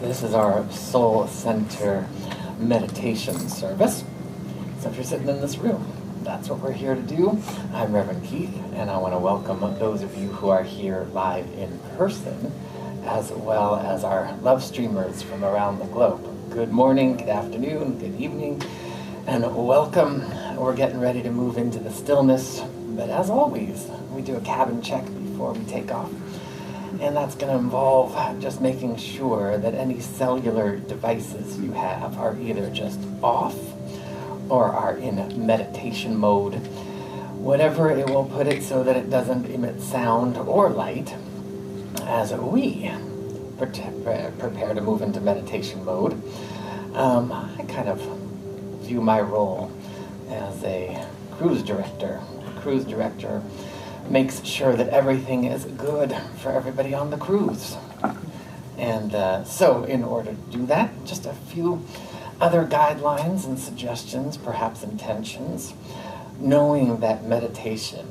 This is our Soul Center meditation service. So if you're sitting in this room, that's what we're here to do. I'm Reverend Keith, and I want to welcome those of you who are here live in person, as well as our love streamers from around the globe. Good morning, good afternoon, good evening, and welcome. We're getting ready to move into the stillness, but as always, we do a cabin check before we take off. And that's going to involve just making sure that any cellular devices you have are either just off or are in meditation mode. Whatever it will put it so that it doesn't emit sound or light as we prepare to move into meditation mode. I kind of view my role as a cruise director. A cruise director makes sure that everything is good for everybody on the cruise. And so in order to do that, just a few other guidelines and suggestions, perhaps intentions, knowing that meditation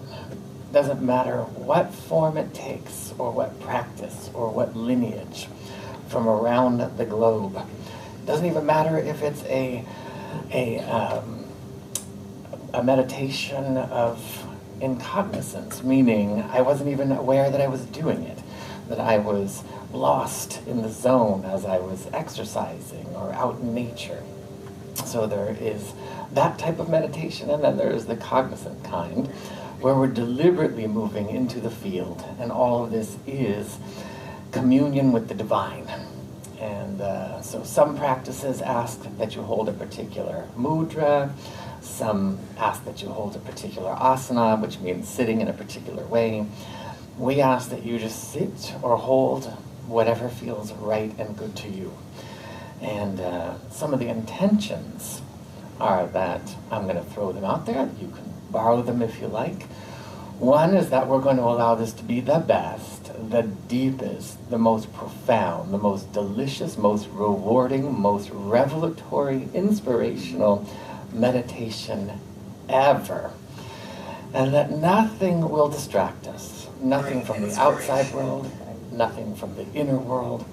doesn't matter what form it takes or what practice or what lineage from around the globe. It doesn't even matter if it's a meditation of incognizance, meaning I wasn't even aware that I was doing it, that I was lost in the zone as I was exercising or out in nature. So there is that type of meditation, and then there is the cognizant kind, where we're deliberately moving into the field, and all of this is communion with the divine. And so some practices ask that you hold a particular mudra. Some ask that you hold a particular asana, which means sitting in a particular way. We ask that you just sit or hold whatever feels right and good to you. And some of the intentions are that I'm going to throw them out there. You can borrow them if you like. One is that we're going to allow this to be the best, the deepest, the most profound, the most delicious, most rewarding, most revelatory, inspirational meditation ever. And that nothing will distract us. Nothing from the outside world, nothing from the inner world.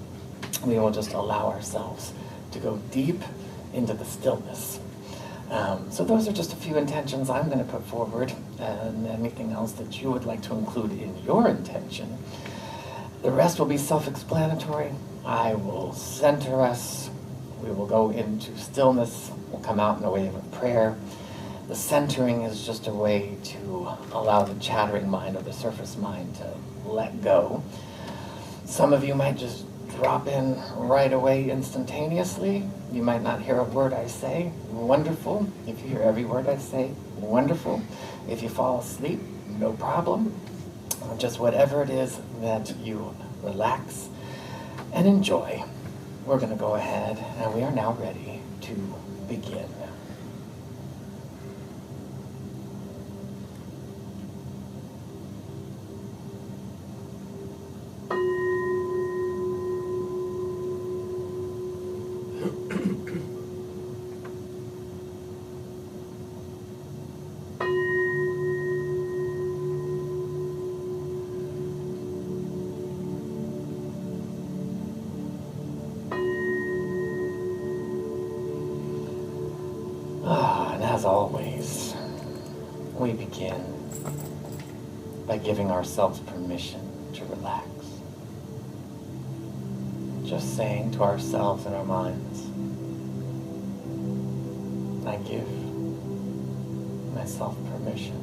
We will just allow ourselves to go deep into the stillness. So those are just a few intentions I'm going to put forward, and anything else that you would like to include in your intention. The rest will be self-explanatory. I will center us. We will go into stillness. We'll come out in a wave of prayer. The centering is just a way to allow the chattering mind or the surface mind to let go. Some of you might just drop in right away instantaneously. You might not hear a word I say. Wonderful. If you hear every word I say, wonderful. If you fall asleep, no problem. Just whatever it is that you relax and enjoy. We're going to go ahead, and we are now ready to begin. As always, we begin by giving ourselves permission to relax. Just saying to ourselves in our minds, I give myself permission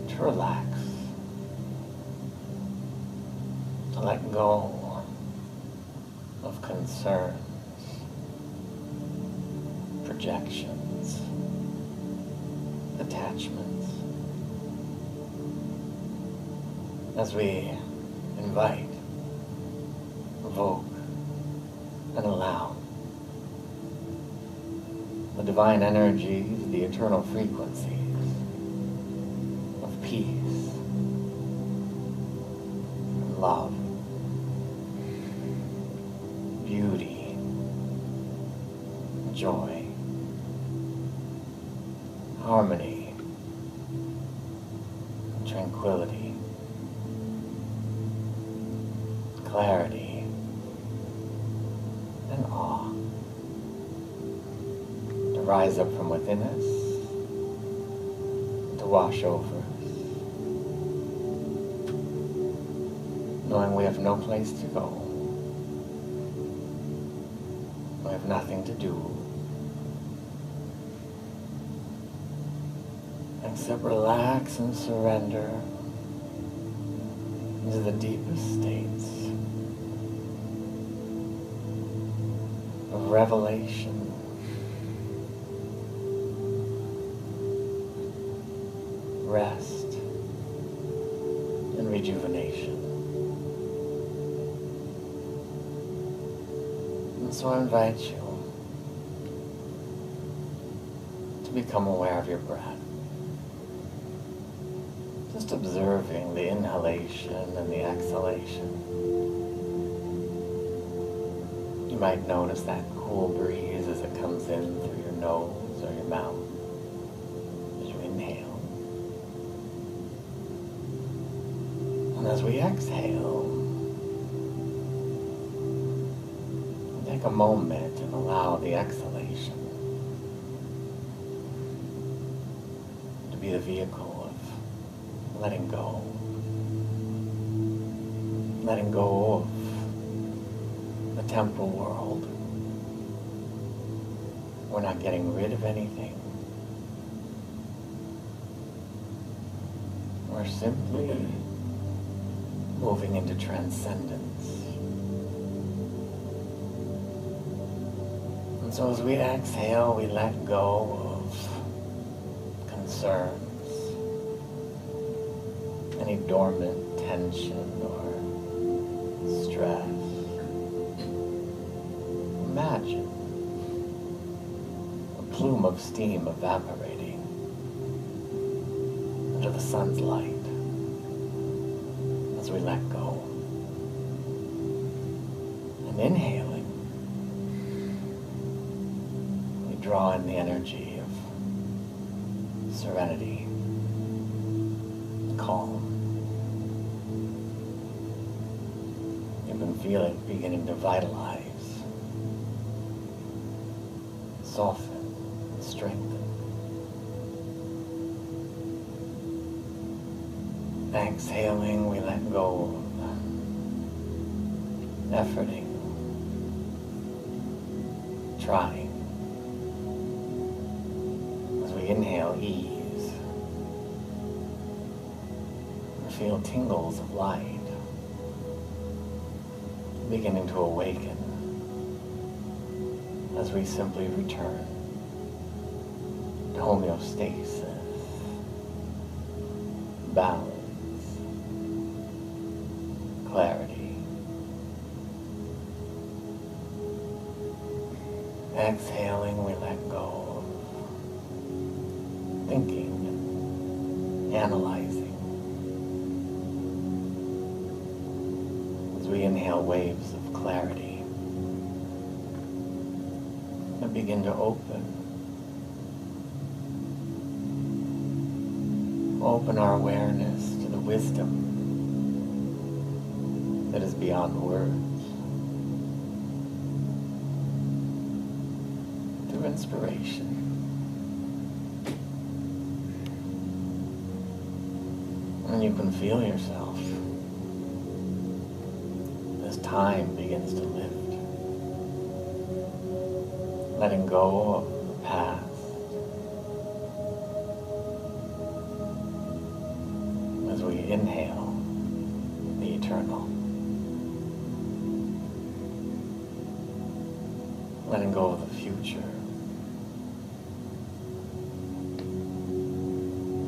to relax, to let go of concerns, projections, attachments, as we invite, evoke, and allow the divine energies, the eternal frequencies of peace, love, beauty, joy, harmony, tranquility, clarity, rise up from within us, to wash over us, knowing we have no place to go, we have nothing to do, except relax and surrender into the deepest states of revelation, rest, and rejuvenation. And so I invite you to become aware of your breath. Just observing the inhalation and the exhalation. You might notice that cool breeze as it comes in through your nose or your mouth as you inhale. And as we exhale, take a moment and allow the exhalation to be the vehicle of letting go. Letting go of the temporal world. We're not getting rid of anything. We're simply moving into transcendence. And so as we exhale, we let go of concerns, any dormant tension or stress. Imagine a plume of steam evaporating under the sun's light as we let go. And inhaling, we draw in the energy of serenity, calm. You can feel it beginning to vitalize, soften, and strengthen. Exhaling, we let go of efforting, trying. As we inhale, ease. We feel tingles of light beginning to awaken as we simply return to homeostasis, balance, clarity. Exhaling, we let go of thinking and analyzing. As we inhale waves of clarity and begin to open our awareness to the wisdom that is beyond words, through inspiration. And you can feel yourself as time begins to lift, letting go of the past, as we inhale the eternal, letting go of the future,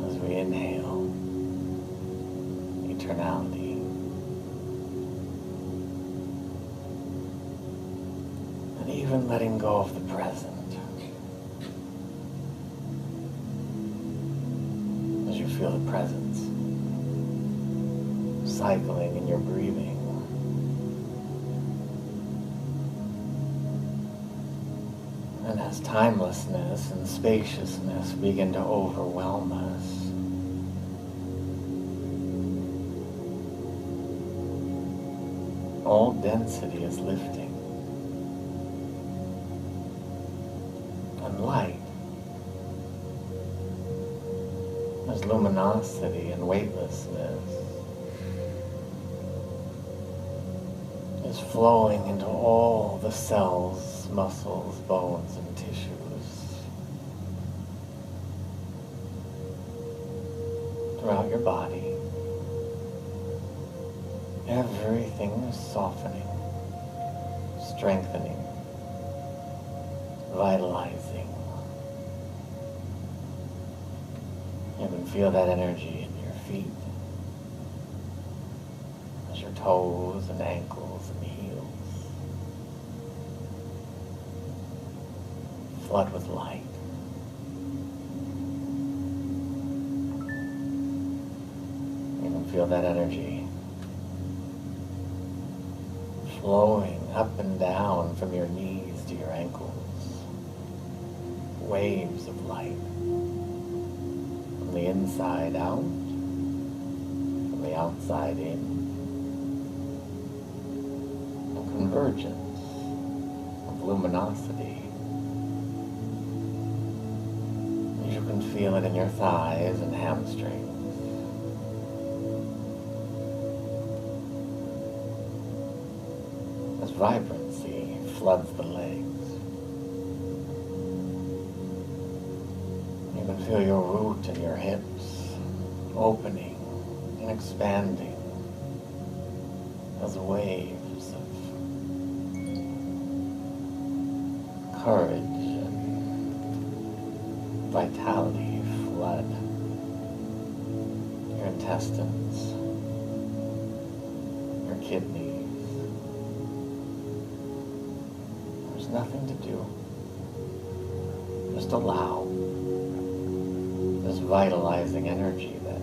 as we inhale eternality, and even letting go of the present, as you feel the presence cycling in your breathing. And as timelessness and spaciousness begin to overwhelm us, all density is lifting, and light There's luminosity and weightlessness is flowing into all the cells, muscles, bones, and tissues. Throughout your body, everything is softening, strengthening, vitalizing. You can feel that energy in your feet, as your toes and ankles and heels flood with light. You can feel that energy flowing up and down from your knees to your ankles. Waves of light. From the inside out, from the outside in. A convergence of luminosity. You can feel it in your thighs and hamstrings. As vibrancy floods the legs. You can feel your root and your hips opening and expanding as waves of courage and vitality flood your intestines, your kidneys. There's nothing to do. Just allow this vitalizing energy that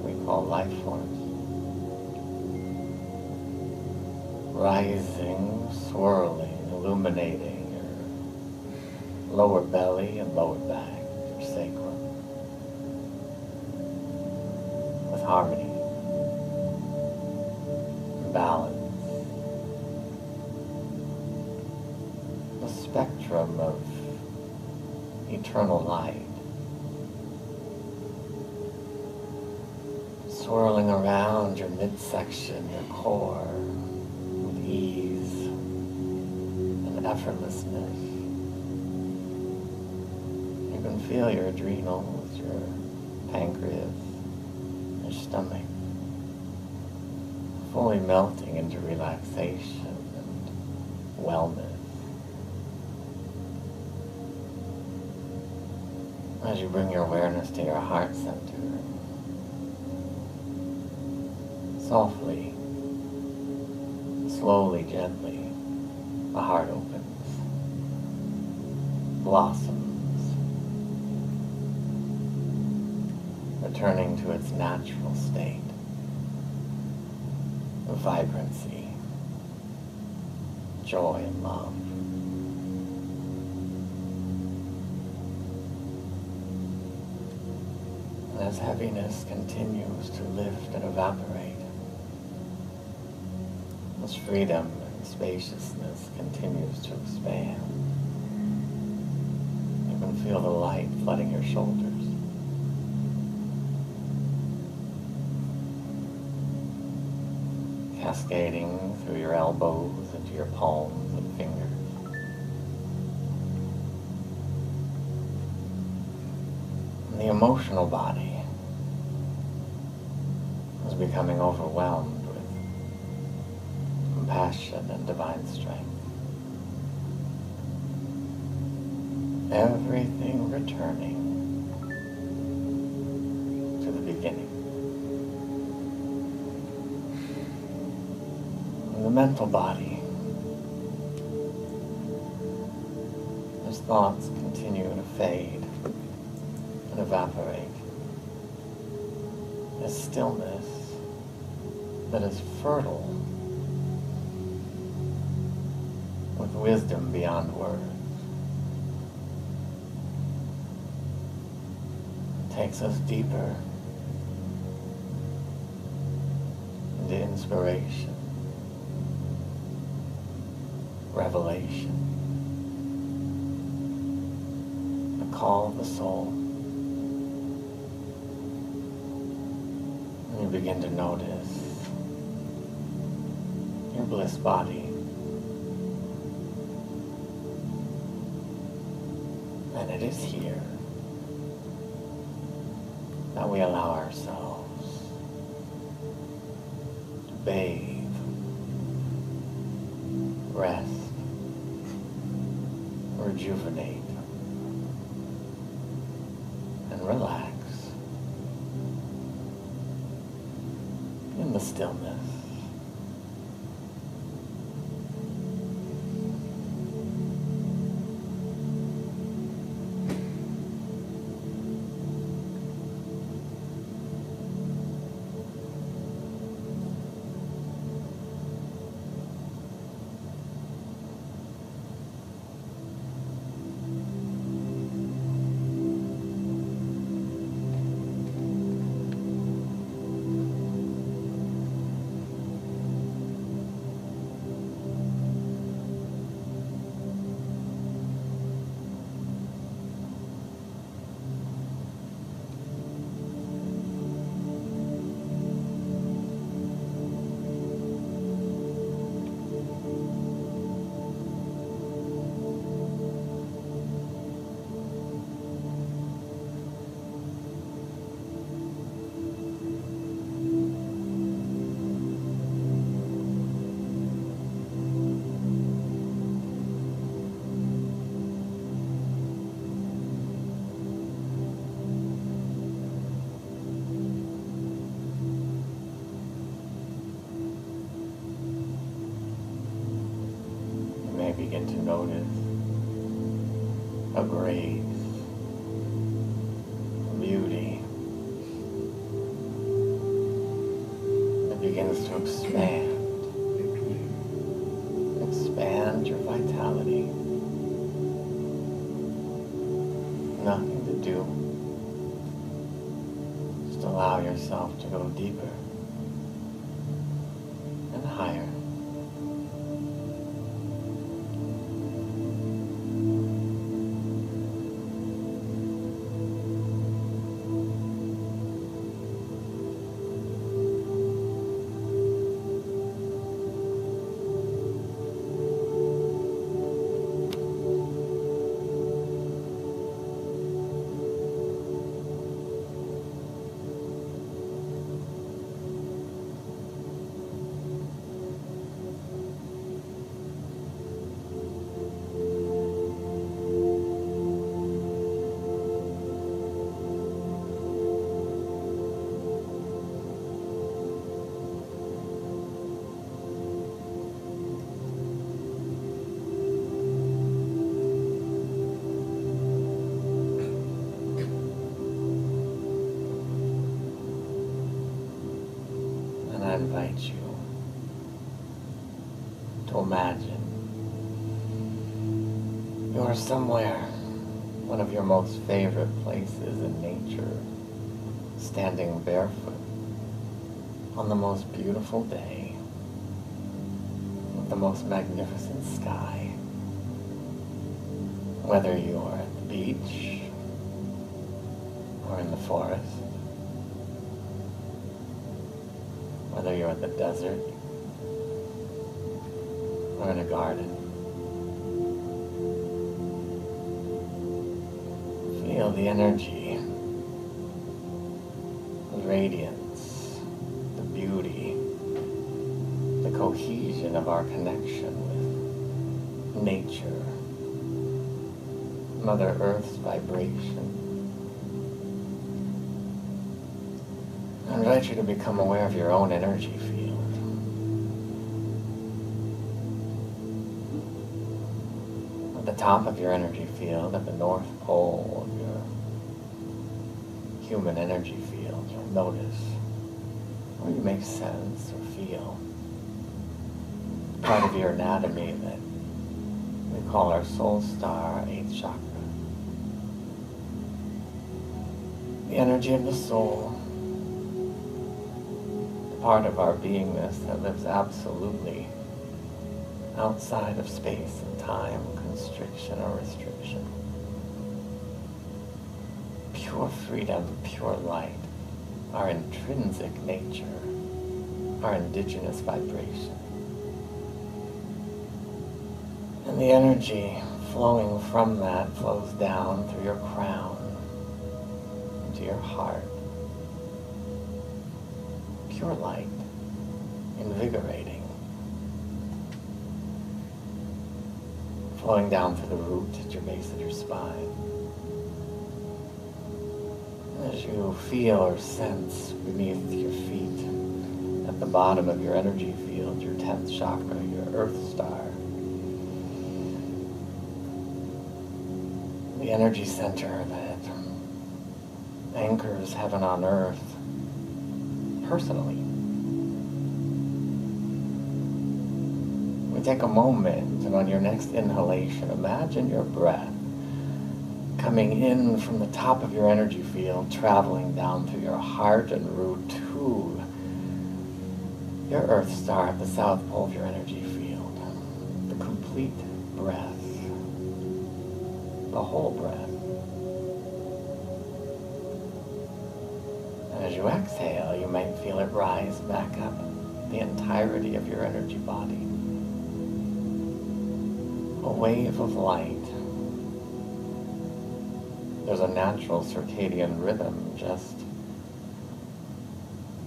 we call life force rising, swirling, illuminating your lower belly and lower back, your sacrum, with harmony and balance. The spectrum of eternal light swirling around your midsection, your core, with ease and effortlessness. You can feel your adrenals, your pancreas, your stomach fully melting into relaxation and wellness. As you bring your awareness to your heart center, softly, slowly, gently, the heart opens, blossoms, returning to its natural state of vibrancy, joy, and love. As heaviness continues to lift and evaporate, as freedom and spaciousness continues to expand, you can feel the light flooding your shoulders. Cascading through your elbows into your palms and fingers. And the emotional body is becoming overwhelmed with compassion and divine strength. Everything returning to the beginning. And the mental body, as thoughts continue to fade and evaporate, is stillness that is fertile with wisdom beyond words. It takes us deeper into inspiration, revelation, the call of the soul. You begin to notice your bliss body. And it is here that we allow ourselves to bathe, rest, rejuvenate, and relax in the stillness. Begin to notice a grace, a beauty that begins to expand your vitality. Nothing to do, just allow yourself to go deeper and higher. I invite you to imagine you're somewhere, one of your most favorite places in nature, standing barefoot on the most beautiful day with the most magnificent sky. Whether you're at the beach or in the forest, whether you're at the desert or in a garden. Feel the energy, the radiance, the beauty, the cohesion of our connection with nature, Mother Earth's vibration. I invite you to become aware of your own energy field. At the top of your energy field, at the North Pole of your human energy field, you'll notice where you make sense or feel part of your anatomy that we call our soul star, 8th chakra. The energy of the soul, part of our beingness that lives absolutely outside of space and time, constriction or restriction. Pure freedom, pure light, our intrinsic nature, our indigenous vibration. And the energy flowing from that flows down through your crown, into your heart. Pure light, invigorating. Flowing down through the root at your base of your spine. As you feel or sense beneath your feet, at the bottom of your energy field, your 10th chakra, your earth star, the energy center that anchors heaven on earth personally. We take a moment, and on your next inhalation, imagine your breath coming in from the top of your energy field, traveling down through your heart and root to your earth star at the south pole of your energy field. The complete breath. The whole breath. And as you exhale, you might feel it rise back up, the entirety of your energy body. A wave of light. There's a natural circadian rhythm just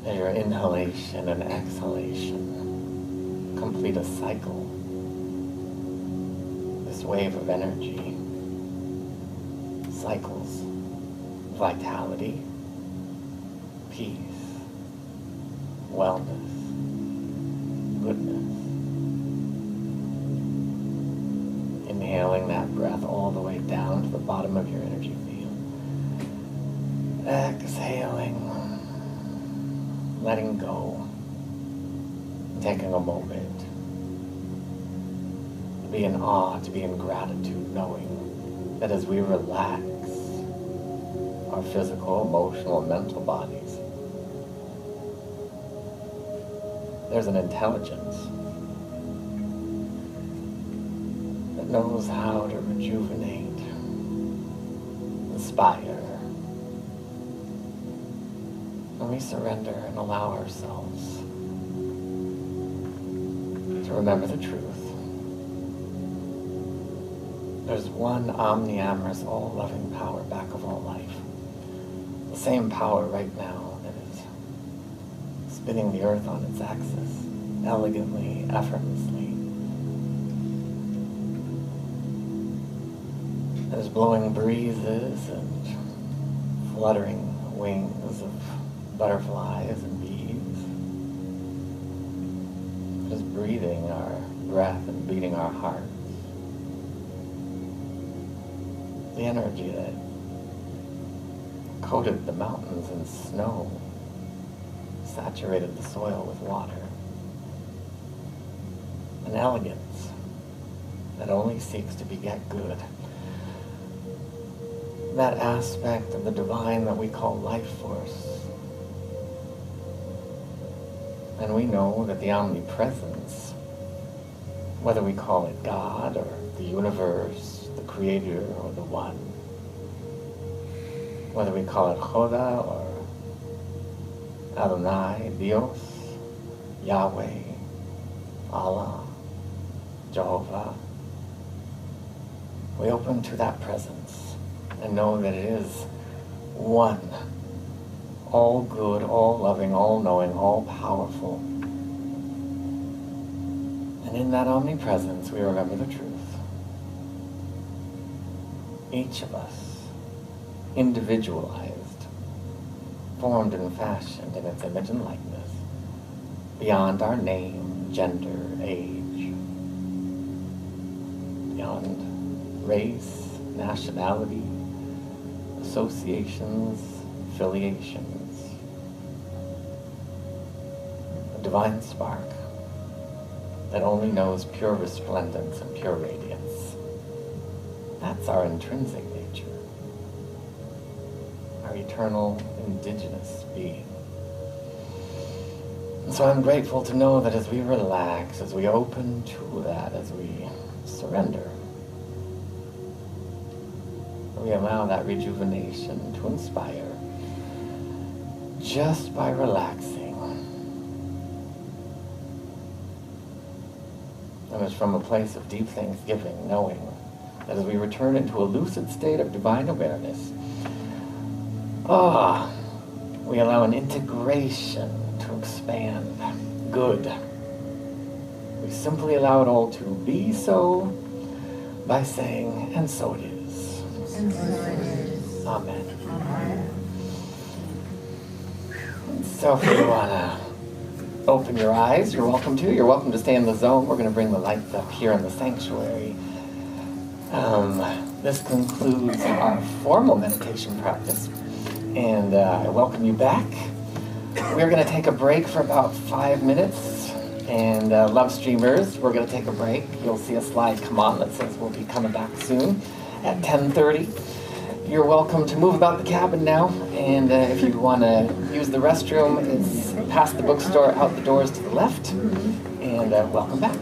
as your inhalation and exhalation complete a cycle. This wave of energy cycles vitality, peace, wellness, goodness. Inhaling that breath all the way down to the bottom of your energy field. Exhaling, letting go, taking a moment to be in awe, to be in gratitude, knowing that as we relax our physical, emotional, and mental bodies, there's an intelligence that knows how to rejuvenate, inspire, and we surrender and allow ourselves to remember the truth. There's one omniamorous, all-loving power back of all life. The same power right now that is spinning the earth on its axis, elegantly, effortlessly. That is blowing breezes and fluttering wings of butterflies and bees. That is breathing our breath and beating our hearts. The energy that coated the mountains in snow, saturated the soil with water. An elegance that only seeks to beget good. That aspect of the divine that we call life force. And we know that the omnipresence, whether we call it God or the universe, the creator or the one, whether we call it Choda or Adonai, Dios, Yahweh, Allah, Jehovah, we open to that presence and know that it is one, all good, all loving, all knowing, all powerful. And in that omnipresence we remember the truth. Each of us, individualized, formed and fashioned in its image and likeness, beyond our name, gender, age, beyond race, nationality, associations, affiliations. A divine spark that only knows pure resplendence and pure radiance. That's our intrinsic nature, our eternal indigenous being. And so I'm grateful to know that as we relax, as we open to that, as we surrender, we allow that rejuvenation to inspire just by relaxing. And it's from a place of deep thanksgiving, knowing that as we return into a lucid state of divine awareness, we allow an integration to expand. Good. We simply allow it all to be so by saying, and so it is. And so it is. Amen. Amen. So if you want to open your eyes, you're welcome to. You're welcome to stay in the zone. We're going to bring the lights up here in the sanctuary. This concludes our formal meditation practice. And I welcome you back. We're going to take a break for about 5 minutes. And love streamers, we're going to take a break. You'll see a slide come on that says we'll be coming back soon at 10:30. You're welcome to move about the cabin now. And if you want to use the restroom, it's past the bookstore, out the doors to the left. And welcome back.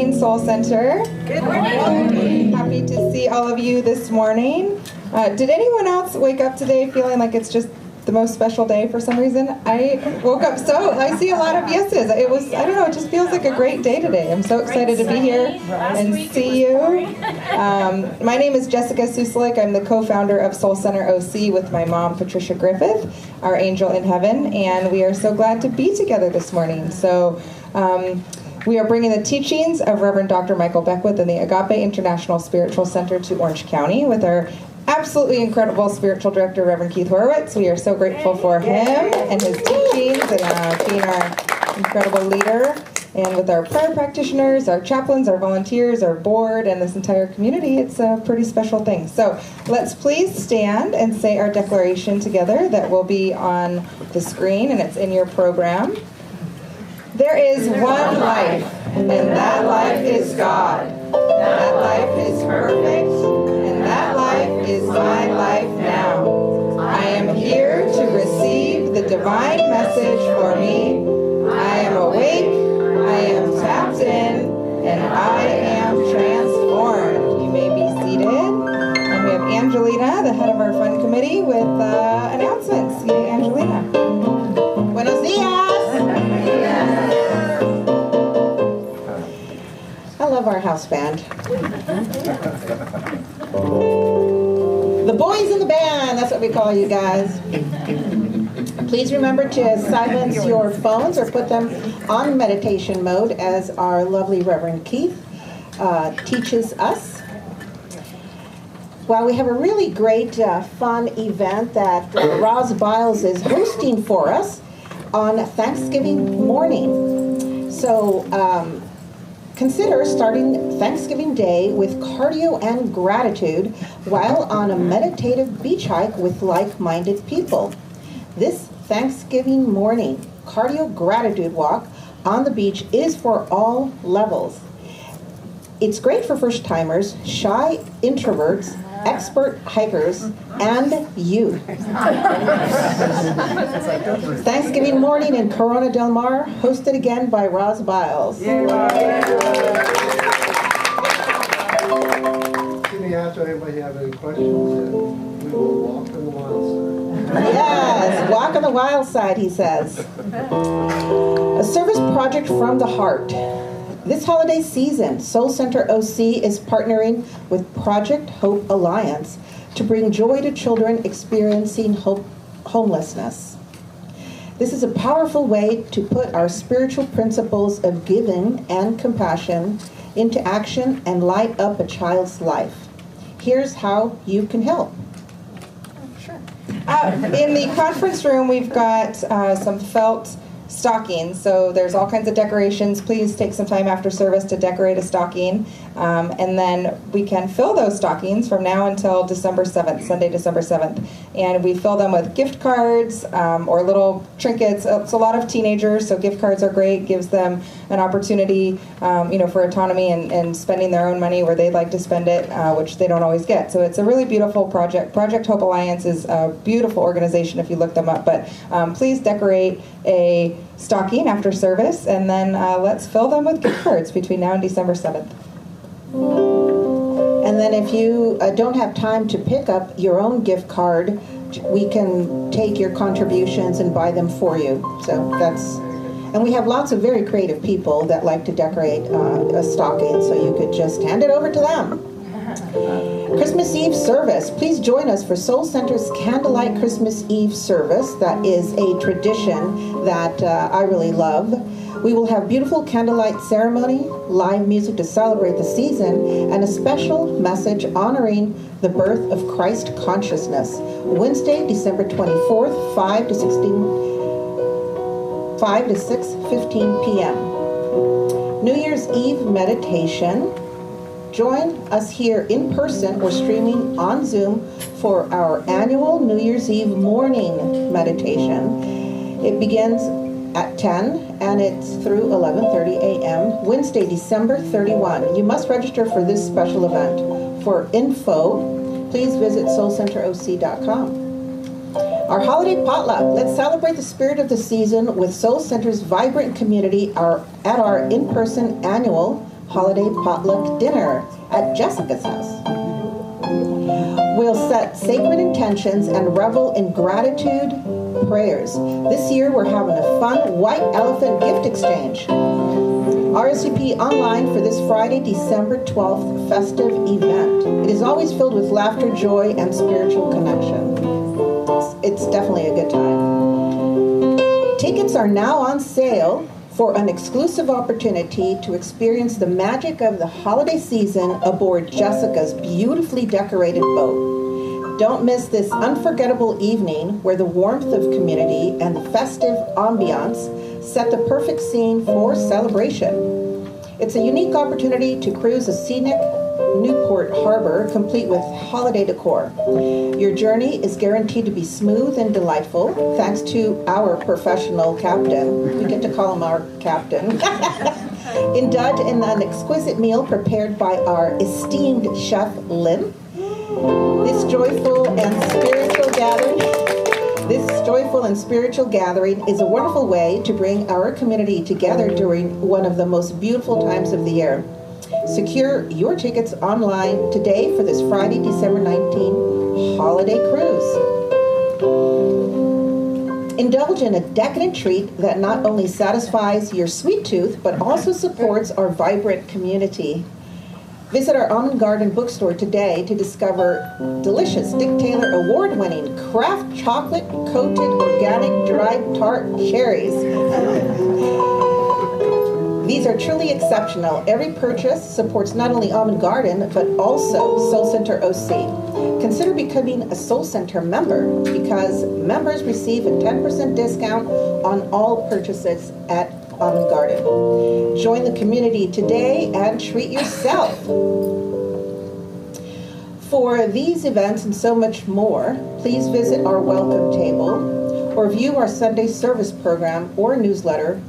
morning, Soul Center. Good morning. Happy to see all of you this morning. Did anyone else wake up today feeling like it's just the most special day for some reason? I woke up I see a lot of yeses. I don't know, it just feels like a great day today. I'm so excited to be here and see you. My name is Jessica Suslik. I'm the co-founder of Soul Center OC with my mom, Patricia Griffith, our angel in heaven, and we are so glad to be together this morning. So we are bringing the teachings of Reverend Dr. Michael Beckwith and the Agape International Spiritual Center to Orange County with our absolutely incredible spiritual director, Reverend Keith Horwitz. We are so grateful for him and his teachings and being our incredible leader. And with our prayer practitioners, our chaplains, our volunteers, our board, and this entire community, it's a pretty special thing. So let's please stand and say our declaration together that will be on the screen, and it's in your program. There is one life, and that life is God. That life is perfect, and that life is my life now. I am here to receive the divine message for me. I am awake, I am tapped in, and I am transformed. You may be seated. And we have Angelina, the head of our fund committee, with announcements. Yay, Angelina. Buenos dias. I love our house band. The boys in the band, that's what we call you guys. Please remember to silence your phones or put them on meditation mode as our lovely Reverend Keith teaches us. Well, we have a really great fun event that Roz Biles is hosting for us on Thanksgiving morning. So consider starting Thanksgiving Day with cardio and gratitude while on a meditative beach hike with like-minded people. This Thanksgiving morning cardio gratitude walk on the beach is for all levels. It's great for first-timers, shy introverts, expert hikers, and you. Thanksgiving morning in Corona Del Mar, hosted again by Roz Biles. Sydney asked if anybody have any questions, and we will walk on the wild side. Yes, walk on the wild side, he says. A service project from the heart. This holiday season, Soul Center OC is partnering with Project Hope Alliance to bring joy to children experiencing homelessness. This is a powerful way to put our spiritual principles of giving and compassion into action and light up a child's life. Here's how you can help. In the conference room, we've got some felt stockings. So there's all kinds of decorations. Please take some time after service to decorate a stocking. And then we can fill those stockings from now until December 7th, Sunday, December 7th. And we fill them with gift cards or little trinkets. It's a lot of teenagers, so gift cards are great. Gives them an opportunity, for autonomy and spending their own money where they'd like to spend it, which they don't always get. So it's a really beautiful project. Project Hope Alliance is a beautiful organization if you look them up. But please decorate a stocking after service, and then let's fill them with gift cards between now and December 7th. And then if you don't have time to pick up your own gift card, we can take your contributions and buy them for you. So and we have lots of very creative people that like to decorate a stocking, so you could just hand it over to them. Christmas Eve service. Please join us for Soul Center's Candlelight Christmas Eve service. That is a tradition that I really love. We will have beautiful candlelight ceremony, live music to celebrate the season, and a special message honoring the birth of Christ consciousness. Wednesday, December 24th, 5 to 6:15 p.m. New Year's Eve meditation. Join us here in person or streaming on Zoom for our annual New Year's Eve morning meditation. It begins at 10 and it's through 11:30 a.m. Wednesday, December 31. You must register for this special event. For info, please visit soulcenteroc.com. Our holiday potluck. Let's celebrate the spirit of the season with Soul Center's vibrant community at our in-person annual holiday potluck dinner at Jessica's house. We'll set sacred intentions and revel in gratitude prayers. This year we're having a fun white elephant gift exchange. RSVP online for this Friday, December 12th festive event. It is always filled with laughter, joy, and spiritual connection. It's definitely a good time. Tickets are now on sale for an exclusive opportunity to experience the magic of the holiday season aboard Jessica's beautifully decorated boat. Don't miss this unforgettable evening where the warmth of community and the festive ambiance set the perfect scene for celebration. It's a unique opportunity to cruise a scenic Newport Harbor complete with holiday decor. Your journey is guaranteed to be smooth and delightful thanks to our professional captain. We get to call him our captain. Indulge in an exquisite meal prepared by our esteemed chef, Lynn. This joyful and spiritual gathering is a wonderful way to bring our community together during one of the most beautiful times of the year. Secure your tickets online today for this Friday, December 19 holiday cruise. Indulge in a decadent treat that not only satisfies your sweet tooth, but also supports our vibrant community. Visit our Almond Garden bookstore today to discover delicious Dick Taylor award-winning craft chocolate-coated organic dried tart cherries. These are truly exceptional. Every purchase supports not only Almond Garden, but also Soul Center OC. Consider becoming a Soul Center member because members receive a 10% discount on all purchases at Almond Garden. Join the community today and treat yourself. For these events and so much more, please visit our welcome table or view our Sunday service program or newsletter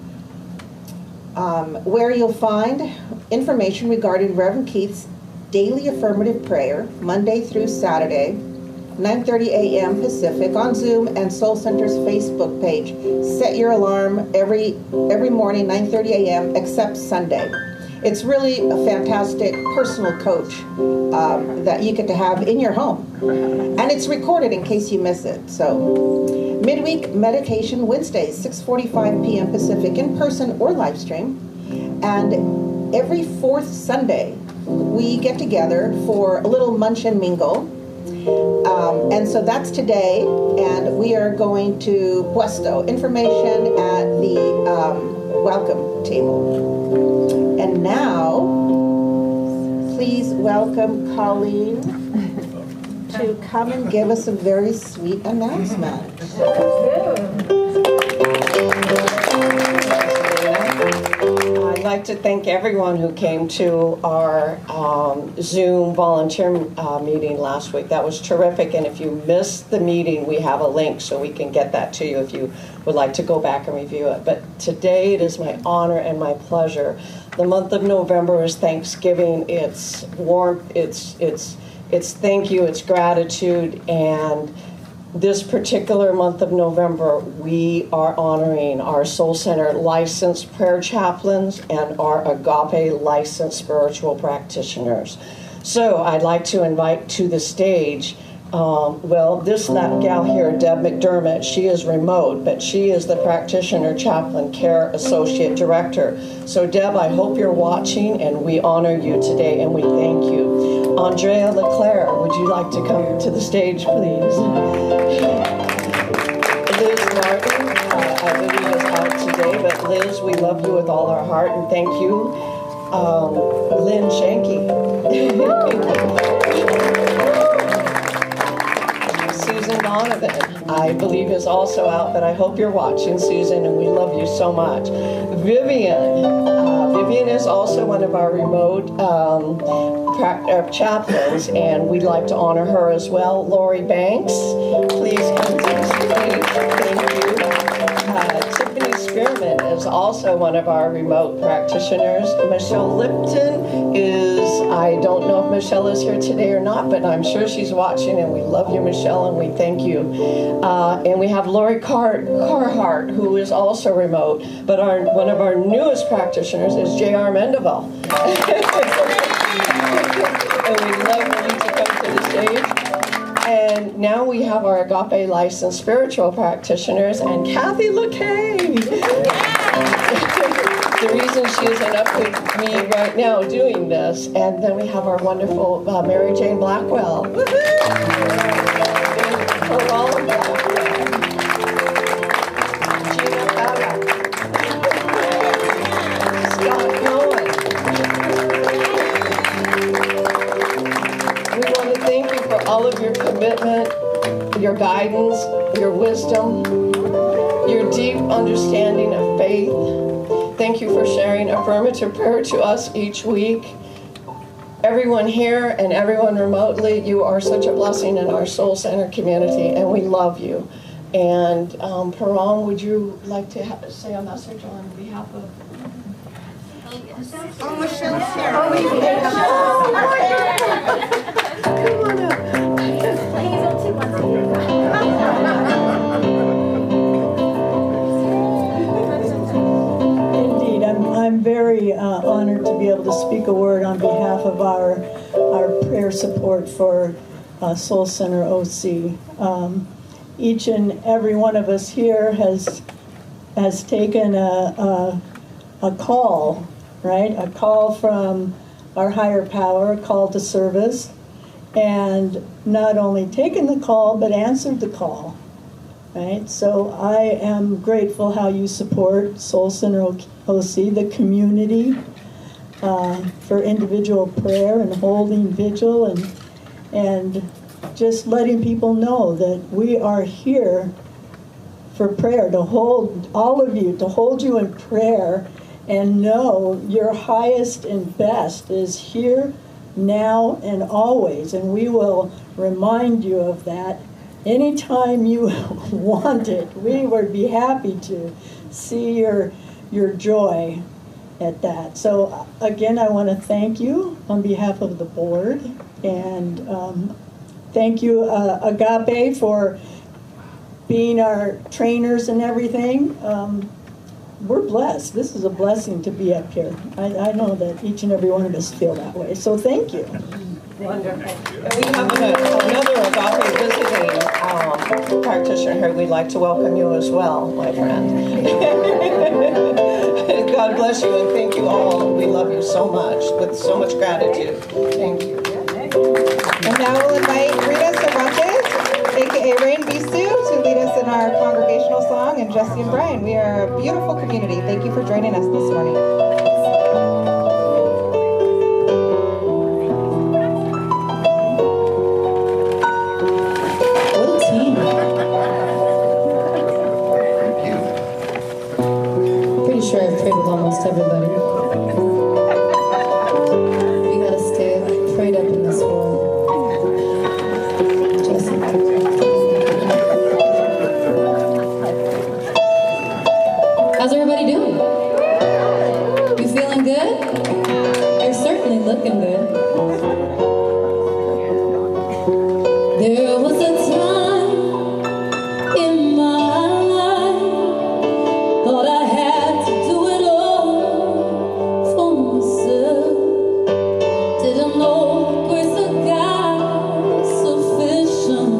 where you'll find information regarding Reverend Keith's daily affirmative prayer, Monday through Saturday, 9:30 a.m. Pacific on Zoom and Soul Center's Facebook page. Set your alarm every morning, 9:30 a.m. except Sunday. It's really a fantastic personal coach that you get to have in your home. And it's recorded in case you miss it. So midweek meditation Wednesdays, 6:45 p.m. Pacific, in person or live stream. And every fourth Sunday, we get together for a little munch and mingle. And so that's today, and we are going to Puesto. Information at the welcome table. And now, please welcome Colleen to come and give us a very sweet announcement. I'd like to thank everyone who came to our Zoom volunteer meeting last week. That was terrific, and if you missed the meeting, we have a link so we can get that to you if you would like to go back and review it. But today it is my honor and my pleasure. The month of November is Thanksgiving. It's warmth, it's thank you, it's gratitude, and this particular month of November, we are honoring our Soul Center licensed prayer chaplains and our Agape licensed spiritual practitioners. So I'd like to invite to the stage, that gal here, Deb McDermott, she is remote, but she is the practitioner chaplain care associate director. So Deb, I hope you're watching, and we honor you today, and we thank you. Andrea LeClaire, would you like to come to the stage, please? Liz Martin, I believe is out today, but Liz, we love you with all our heart, and thank you. Lynn Shanky. Susan Donovan, I believe is also out, but I hope you're watching, Susan, and we love you so much. Vivian is also one of our remote chaplains, and we'd like to honor her as well. Lori Banks, please come to the stage. Thank you. Tiffany Spearman is also one of our remote practitioners. Michelle Lipton is, I don't know if Michelle is here today or not, but I'm sure she's watching, and we love you, Michelle, and we thank you. And we have Lori Carhart, who is also remote, but one of our newest practitioners is J.R. Mendenville. And we'd love for you to come to the stage. And now we have our Agape licensed spiritual practitioners and Kathy LeKay. The reason she isn't up with me right now doing this. And then we have our wonderful Mary Jane Blackwell. Carol Blackwell. Gina Pella. Scott Cohen. We want to thank you for all of your commitment, your guidance, your wisdom, your deep understanding of faith. Thank you for sharing affirmative prayer to us each week. Everyone here and everyone remotely, you are such a blessing in our Soul Center community, and we love you. And Parang, would you like to say a message on behalf of... Oh, Michelle's here. Come on up. Indeed, I'm very honored to be able to speak a word on behalf of our prayer support for Soul Center OC. Each and every one of us here has taken a call, right? A call from our higher power, a call to service, and not only taken the call, but answered the call, right? So I am grateful how you support Soul Center OC, the community, for individual prayer and holding vigil and just letting people know that we are here for prayer, to hold all of you, to hold you in prayer, and know your highest and best is here, now, and always. And we will remind you of that anytime you want it. We would be happy to see your joy at that. So again, I want to thank you on behalf of the board, and thank you, Agape, for being our trainers and everything. We're blessed. This is a blessing to be up here. I know that each and every one of us feel that way. So thank you. Wonderful. And we have another Agape visiting practitioner here. We'd like to welcome you as well, my friend. God bless you, and thank you all. We love you so much, with so much gratitude. Thank you. And now we'll invite Rita Cervantes, aka Rain Bisu, to lead us in our congregational song, and Jesse and Brian. We are a beautiful community. Thank you for joining us this morning. What a team. Pretty sure I've prayed with almost everybody. We gotta stay prayed up in this world. Jesse. How's everybody doing? You feeling good? You're certainly looking good. There was a time in my life, thought I had to do it all for myself. Didn't know the grace of God was sufficient.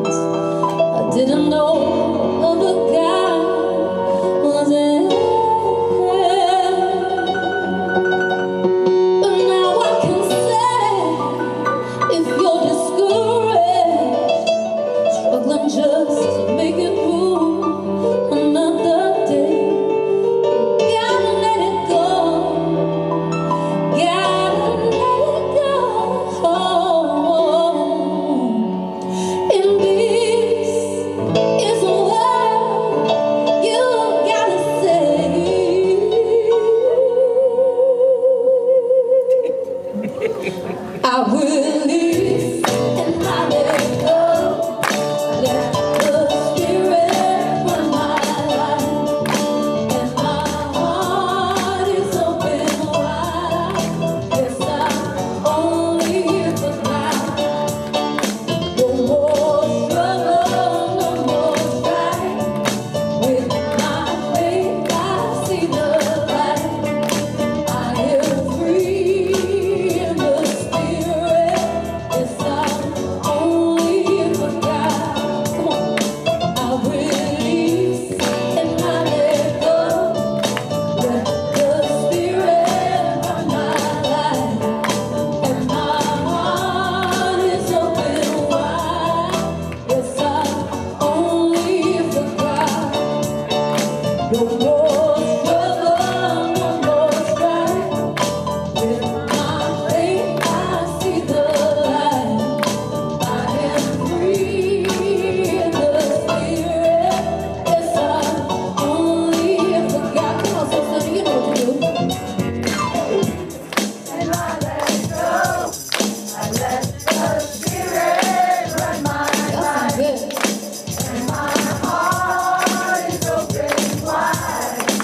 I didn't know of a God was in. But now I can say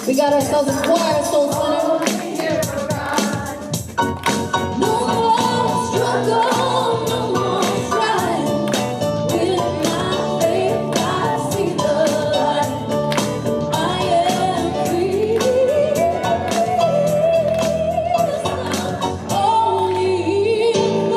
We got ourselves a choir, Soul Center. No more struggle, no more strife. With my faith, I see the light. I am free. Only in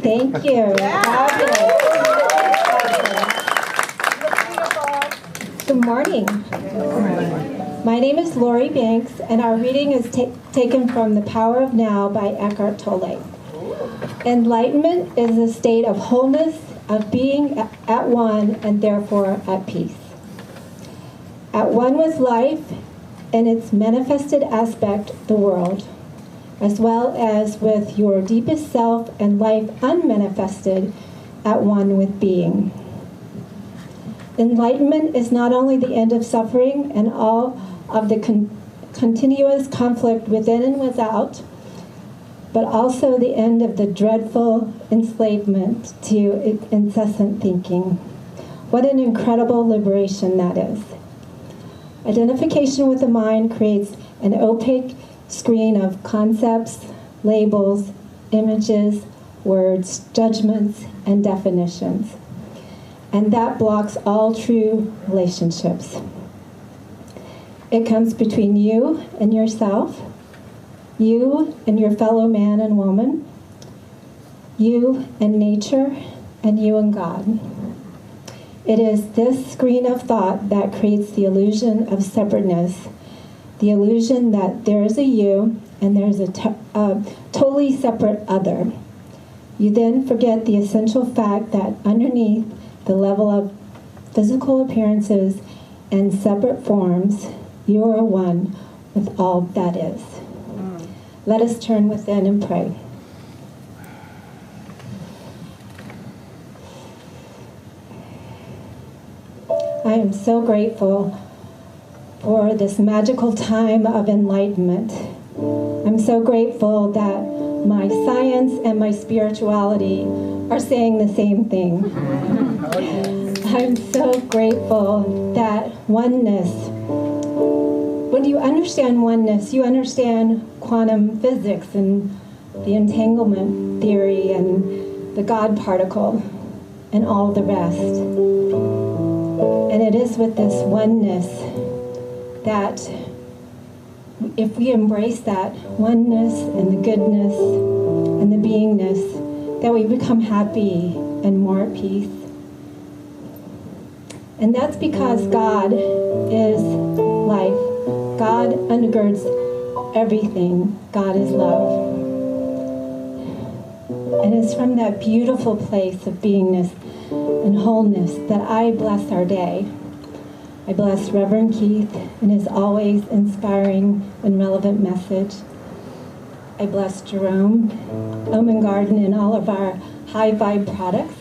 Thank you. Good morning. My name is Lori Banks, and our reading is taken from The Power of Now by Eckhart Tolle. Enlightenment is a state of wholeness, of being at one and therefore at peace. At one with life and its manifested aspect, the world, as well as with your deepest self and life unmanifested, at one with being. Enlightenment is not only the end of suffering and all of the continuous conflict within and without, but also the end of the dreadful enslavement to incessant thinking. What an incredible liberation that is. Identification with the mind creates an opaque screen of concepts, labels, images, words, judgments, and definitions. And that blocks all true relationships. It comes between you and yourself, you and your fellow man and woman, you and nature, and you and God. It is this screen of thought that creates the illusion of separateness, the illusion that there is a you and there's a totally separate other. You then forget the essential fact that underneath the level of physical appearances and separate forms, you are one with all that is. Let us turn within and pray. I am so grateful for this magical time of enlightenment. I'm so grateful that my science and my spirituality are saying the same thing. I'm so grateful that oneness, when you understand oneness, you understand quantum physics and the entanglement theory and the God particle and all the rest. And it is with this oneness that if we embrace that oneness and the goodness and the beingness, that we become happy and more at peace. And that's because God is life. God undergirds everything. God is love. And it's from that beautiful place of beingness and wholeness that I bless our day. I bless Reverend Keith and his always inspiring and relevant message. I bless Jerome, Omen Garden, and all of our high vibe products.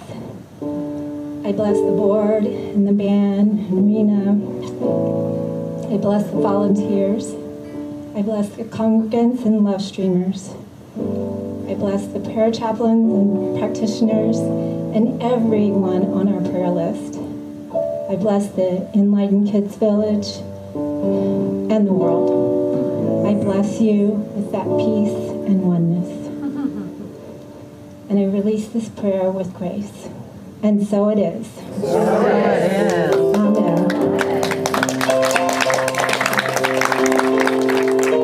I bless the board and the band and Rena. I bless the volunteers. I bless the congregants and love streamers. I bless the prayer chaplains and practitioners and everyone on our prayer list. I bless the Enlightened Kids Village and the world. I bless you with that peace and oneness. and I release this prayer with grace. And so it is. Amen.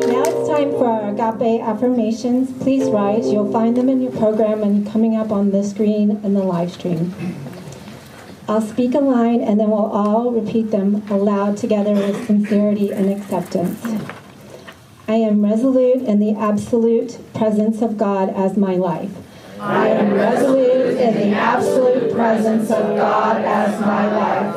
Now it's time for our agape affirmations. Please rise. You'll find them in your program and coming up on the screen in the live stream. I'll speak a line and then we'll all repeat them aloud together with sincerity and acceptance. I am resolute in the absolute presence of God as my life. I am resolute in the absolute presence of God as my life.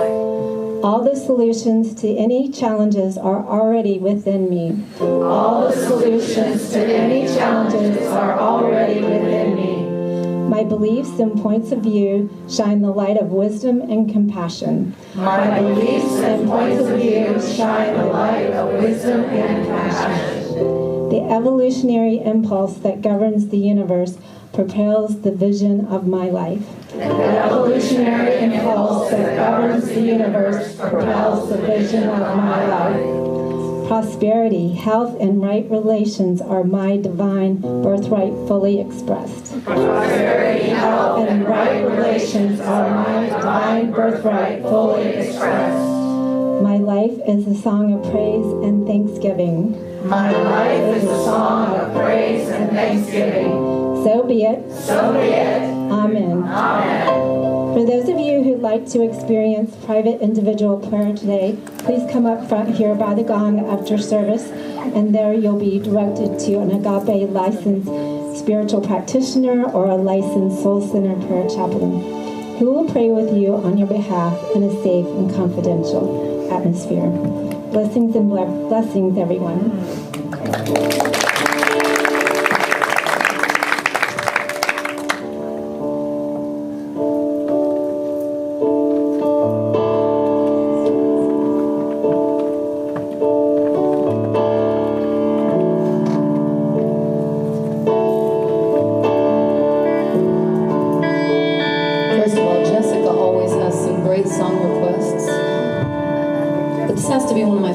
All the solutions to any challenges are already within me. All the solutions to any challenges are already within me. My beliefs and points of view shine the light of wisdom and compassion. My beliefs and points of view shine the light of wisdom and compassion. The evolutionary impulse that governs the universe propels the vision of my life. The evolutionary impulse that governs the universe propels the vision of my life. Prosperity, health, and right relations are my divine birthright fully expressed. Prosperity, health, and right relations are my divine birthright fully expressed. My life is a song of praise and thanksgiving. My life is a song of praise and thanksgiving. So be it. So be it. Amen. Amen. For those of you who'd like to experience private individual prayer today, please come up front here by the gong after service, and there you'll be directed to an agape licensed spiritual practitioner or a licensed soul center prayer chaplain who will pray with you on your behalf in a safe and confidential atmosphere. Blessings and blessings, everyone.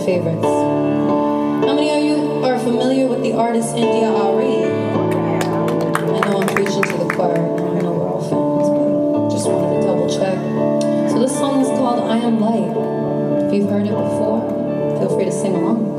Favorites. How many of you are familiar with the artist India Ari? I know I'm preaching to the choir, and I know we're all fans, but just wanted to double check. So this song is called I Am Light. If you've heard it before, feel free to sing along.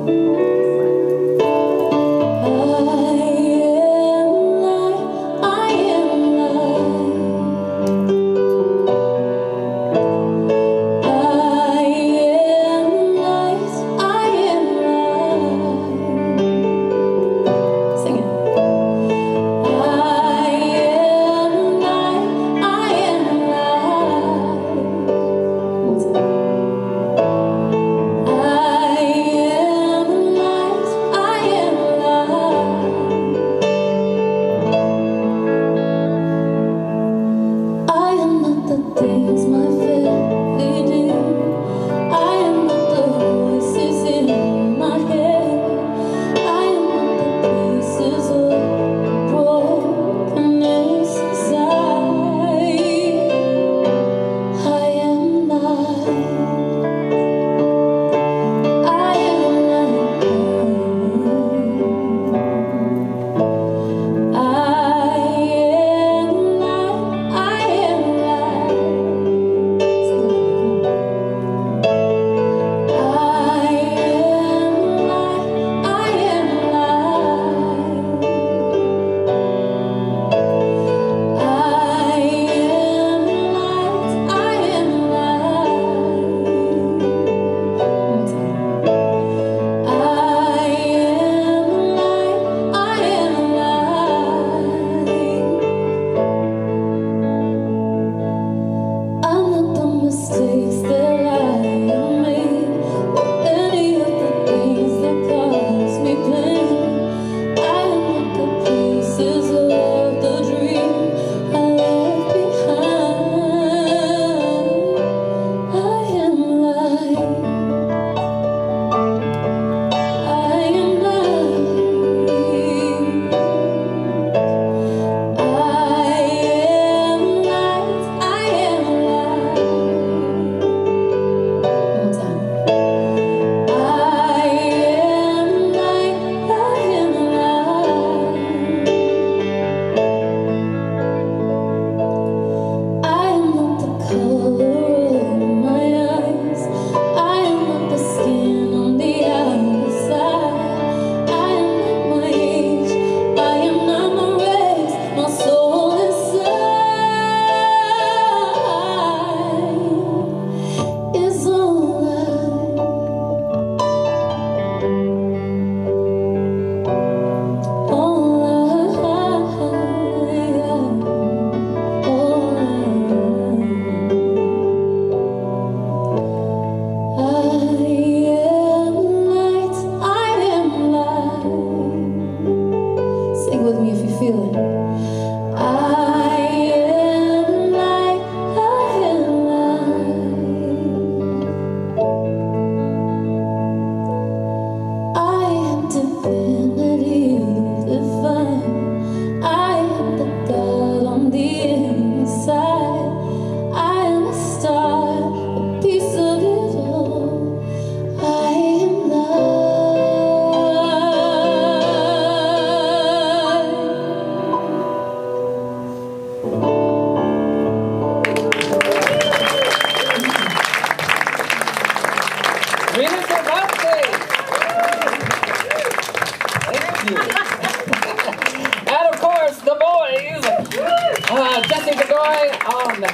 I am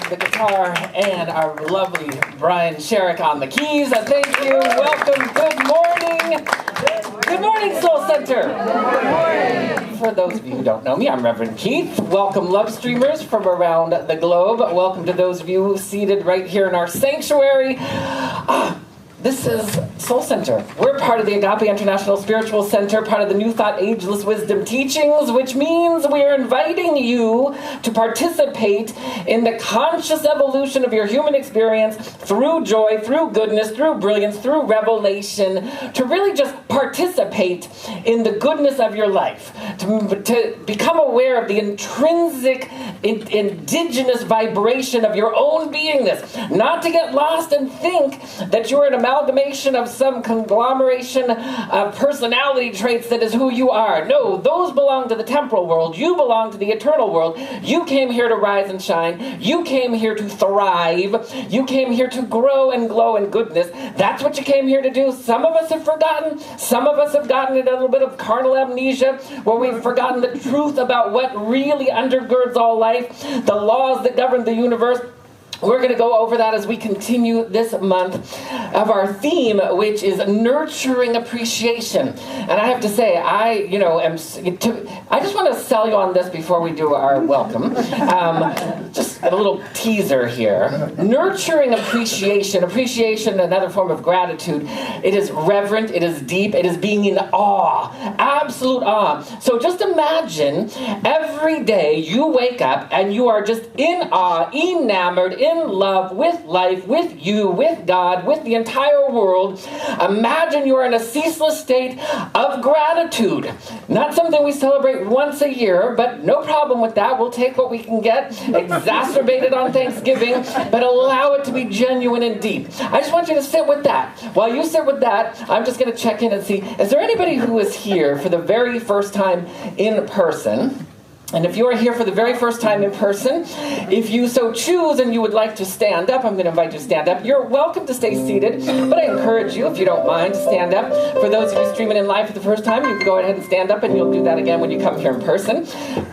the guitar, and our lovely Brian Sherrick on the keys. Thank you. Welcome. Good morning. Good morning, Soul Center. Good morning. For those of you who don't know me, I'm Reverend Keith. Welcome, love streamers from around the globe. Welcome to those of you seated right here in our sanctuary. This is Soul Center. We're part of the Agape International Spiritual Center, part of the New Thought Ageless Wisdom Teachings, which means we're inviting you to participate in the conscious evolution of your human experience through joy, through goodness, through brilliance, through revelation, to really just participate in the goodness of your life, to become aware of the intrinsic, indigenous vibration of your own beingness, not to get lost and think that you're an amalgamation of some conglomeration of personality traits that is who you are. No, those belong to the temporal world. You belong to the eternal world. You came here to rise and shine. You came here to thrive. You came here to grow and glow in goodness. That's what you came here to do. Some of us have forgotten. Some of us have gotten a little bit of carnal amnesia, where we've forgotten the truth about what really undergirds all life, the laws that govern the universe. We're going to go over that as we continue this month of our theme, which is nurturing appreciation. And I have to say, I just want to sell you on this before we do our welcome. Just a little teaser here. Nurturing appreciation. Appreciation, another form of gratitude. It is reverent. It is deep. It is being in awe. Absolute awe. So just imagine every day you wake up and you are just in awe, enamored, in love with life, with you, with God, with the entire world. Imagine you're in a ceaseless state of gratitude. Not something we celebrate once a year, but no problem with that. We'll take what we can get, exacerbate it on Thanksgiving, but allow it to be genuine and deep. I just want you to sit with that. While you sit with that, I'm just going to check in and see, is there anybody who is here for the very first time in person? And if you are here for the very first time in person, if you so choose and you would like to stand up, I'm going to invite you to stand up. You're welcome to stay seated, but I encourage you, if you don't mind, to stand up. For those of you streaming in live for the first time, you can go ahead and stand up, and you'll do that again when you come here in person.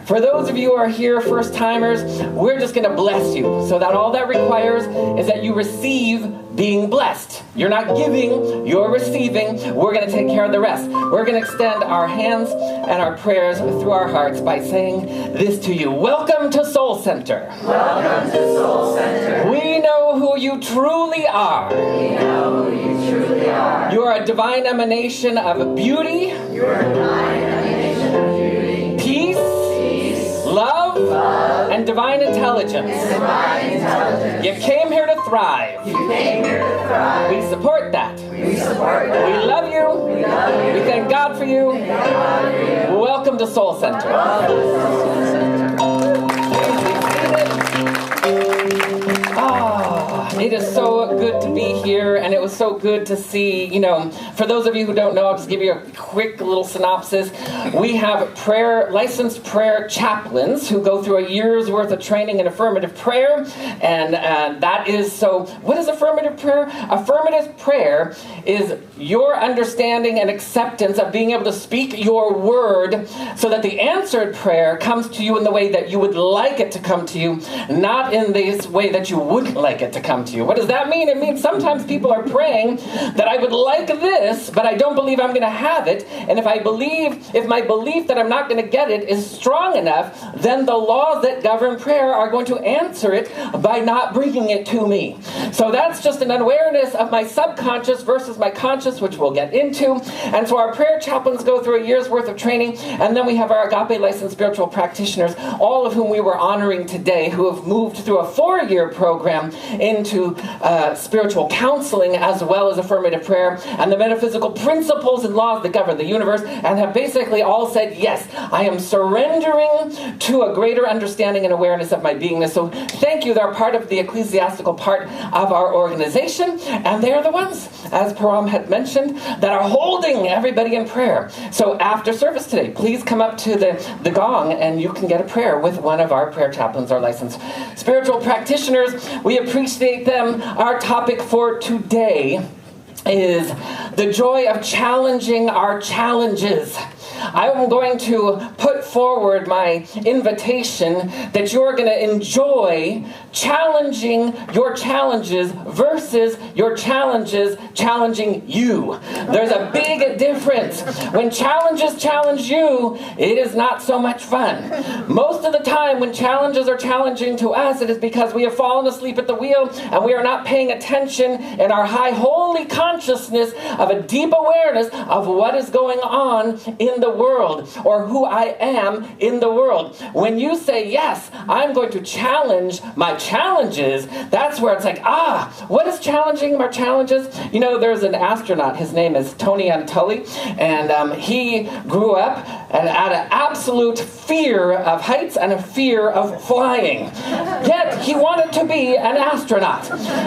For those of you who are here first-timers, we're just going to bless you. So that all that requires is that you receive being blessed. You're not giving, you're receiving. We're going to take care of the rest. We're going to extend our hands and our prayers through our hearts by saying this to you. Welcome to Soul Center. Welcome to Soul Center. We know who you truly are. We know who you truly are. You are a divine emanation of beauty. You are a divine emanation of beauty. Peace. Love, and divine intelligence. You came here to thrive. We support that. We love you. We thank God for you. Welcome to Soul Center. It is so good to be here, and it was so good to see, for those of you who don't know, I'll just give you a quick little synopsis. We have licensed prayer chaplains who go through a year's worth of training in affirmative prayer, and that is, so what is affirmative prayer? Affirmative prayer is your understanding and acceptance of being able to speak your word so that the answered prayer comes to you in the way that you would like it to come to you, not in this way that you wouldn't like it to come to you. What does that mean? It means sometimes people are praying that I would like this, but I don't believe I'm going to have it. And if my belief that I'm not going to get it is strong enough, then the laws that govern prayer are going to answer it by not bringing it to me. So that's just an awareness of my subconscious versus my conscious, which we'll get into. And so our prayer chaplains go through a year's worth of training, and then we have our Agape licensed spiritual practitioners, all of whom we were honoring today, who have moved through a 4-year program into spiritual counseling as well as affirmative prayer and the metaphysical principles and laws that govern the universe, and have basically all said, yes, I am surrendering to a greater understanding and awareness of my beingness. So thank you. They're part of the ecclesiastical part of our organization, and they're the ones, as Param had mentioned, that are holding everybody in prayer. So after service today, please come up to the gong and you can get a prayer with one of our prayer chaplains or licensed spiritual practitioners. We appreciate them. Our topic for today is the joy of challenging our challenges. I'm going to put forward my invitation that you're going to enjoy challenging your challenges versus your challenges challenging you. There's a big difference. When challenges challenge you, it is not so much fun. Most of the time when challenges are challenging to us, it is because we have fallen asleep at the wheel and we are not paying attention in our high holy consciousness of a deep awareness of what is going on in the world or who I am in the world. When you say, yes, I'm going to challenge my challenges, that's where it's like, what is challenging my challenges? You know, there's an astronaut, his name is Tony Antulli, and he grew up and had an absolute fear of heights and a fear of flying. Yet, he wanted to be an astronaut.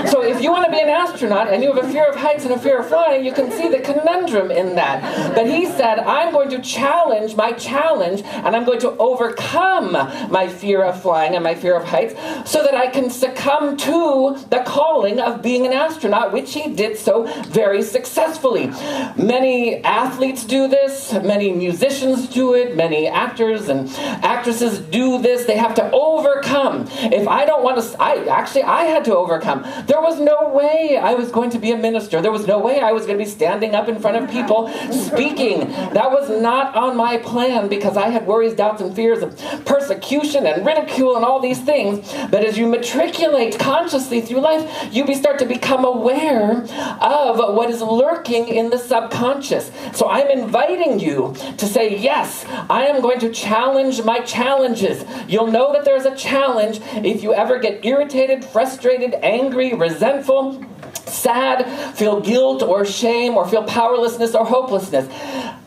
So if you want to be an astronaut and you have a fear of heights and a fear of flying, you can see the conundrum in that. But he said, I'm going to challenge my challenge, and I'm going to overcome my fear of flying and my fear of heights so that I can succumb to the calling of being an astronaut, which he did so very successfully. Many athletes do this, many musicians do it, many actors and actresses do this. They have to overcome. If I don't want to, I had to overcome. There was no way I was going to be a minister. There was no way I was going to be standing up in front of people speaking. That was not on my plan because I had worries, doubts, and fears of persecution and ridicule and all these things. But as you matriculate consciously through life, you start to become aware of what is lurking in the subconscious. So I'm inviting you to say, yes, I am going to challenge my challenges. You'll know that there's a challenge if you ever get irritated, frustrated, angry, resentful, sad, feel guilt or shame, or feel powerlessness or hopelessness.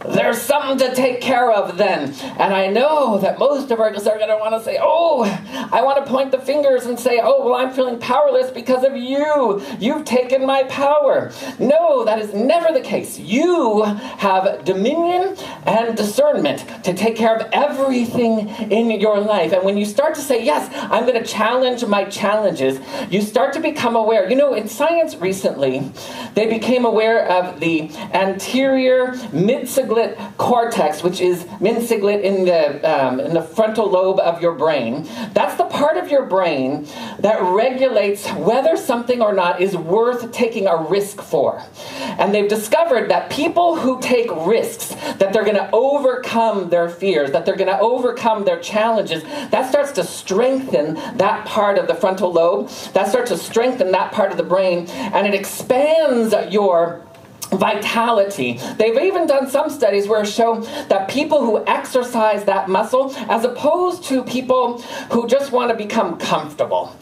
There's something to take care of then. And I know that most of us are going to want to say, I want to point the fingers and say, well, I'm feeling powerless because of you. You've taken my power. No, that is never the case. You have dominion and discernment to take care of everything in your life. And when you start to say, yes, I'm going to challenge my challenges, you start to become aware. You know, in science recently, they became aware of the anterior mid-cingulate cortex, which is mid-cingulate in the frontal lobe of your brain. That's the part of your brain that regulates whether something or not is worth taking a risk for. And they've discovered that people who take risks, that they're going to overcome their fears, that they're going to overcome their challenges, that starts to strengthen that part of the frontal lobe, that starts to strengthen that part of the brain, and it expands your vitality. They've even done some studies where it show that people who exercise that muscle, as opposed to people who just want to become comfortable.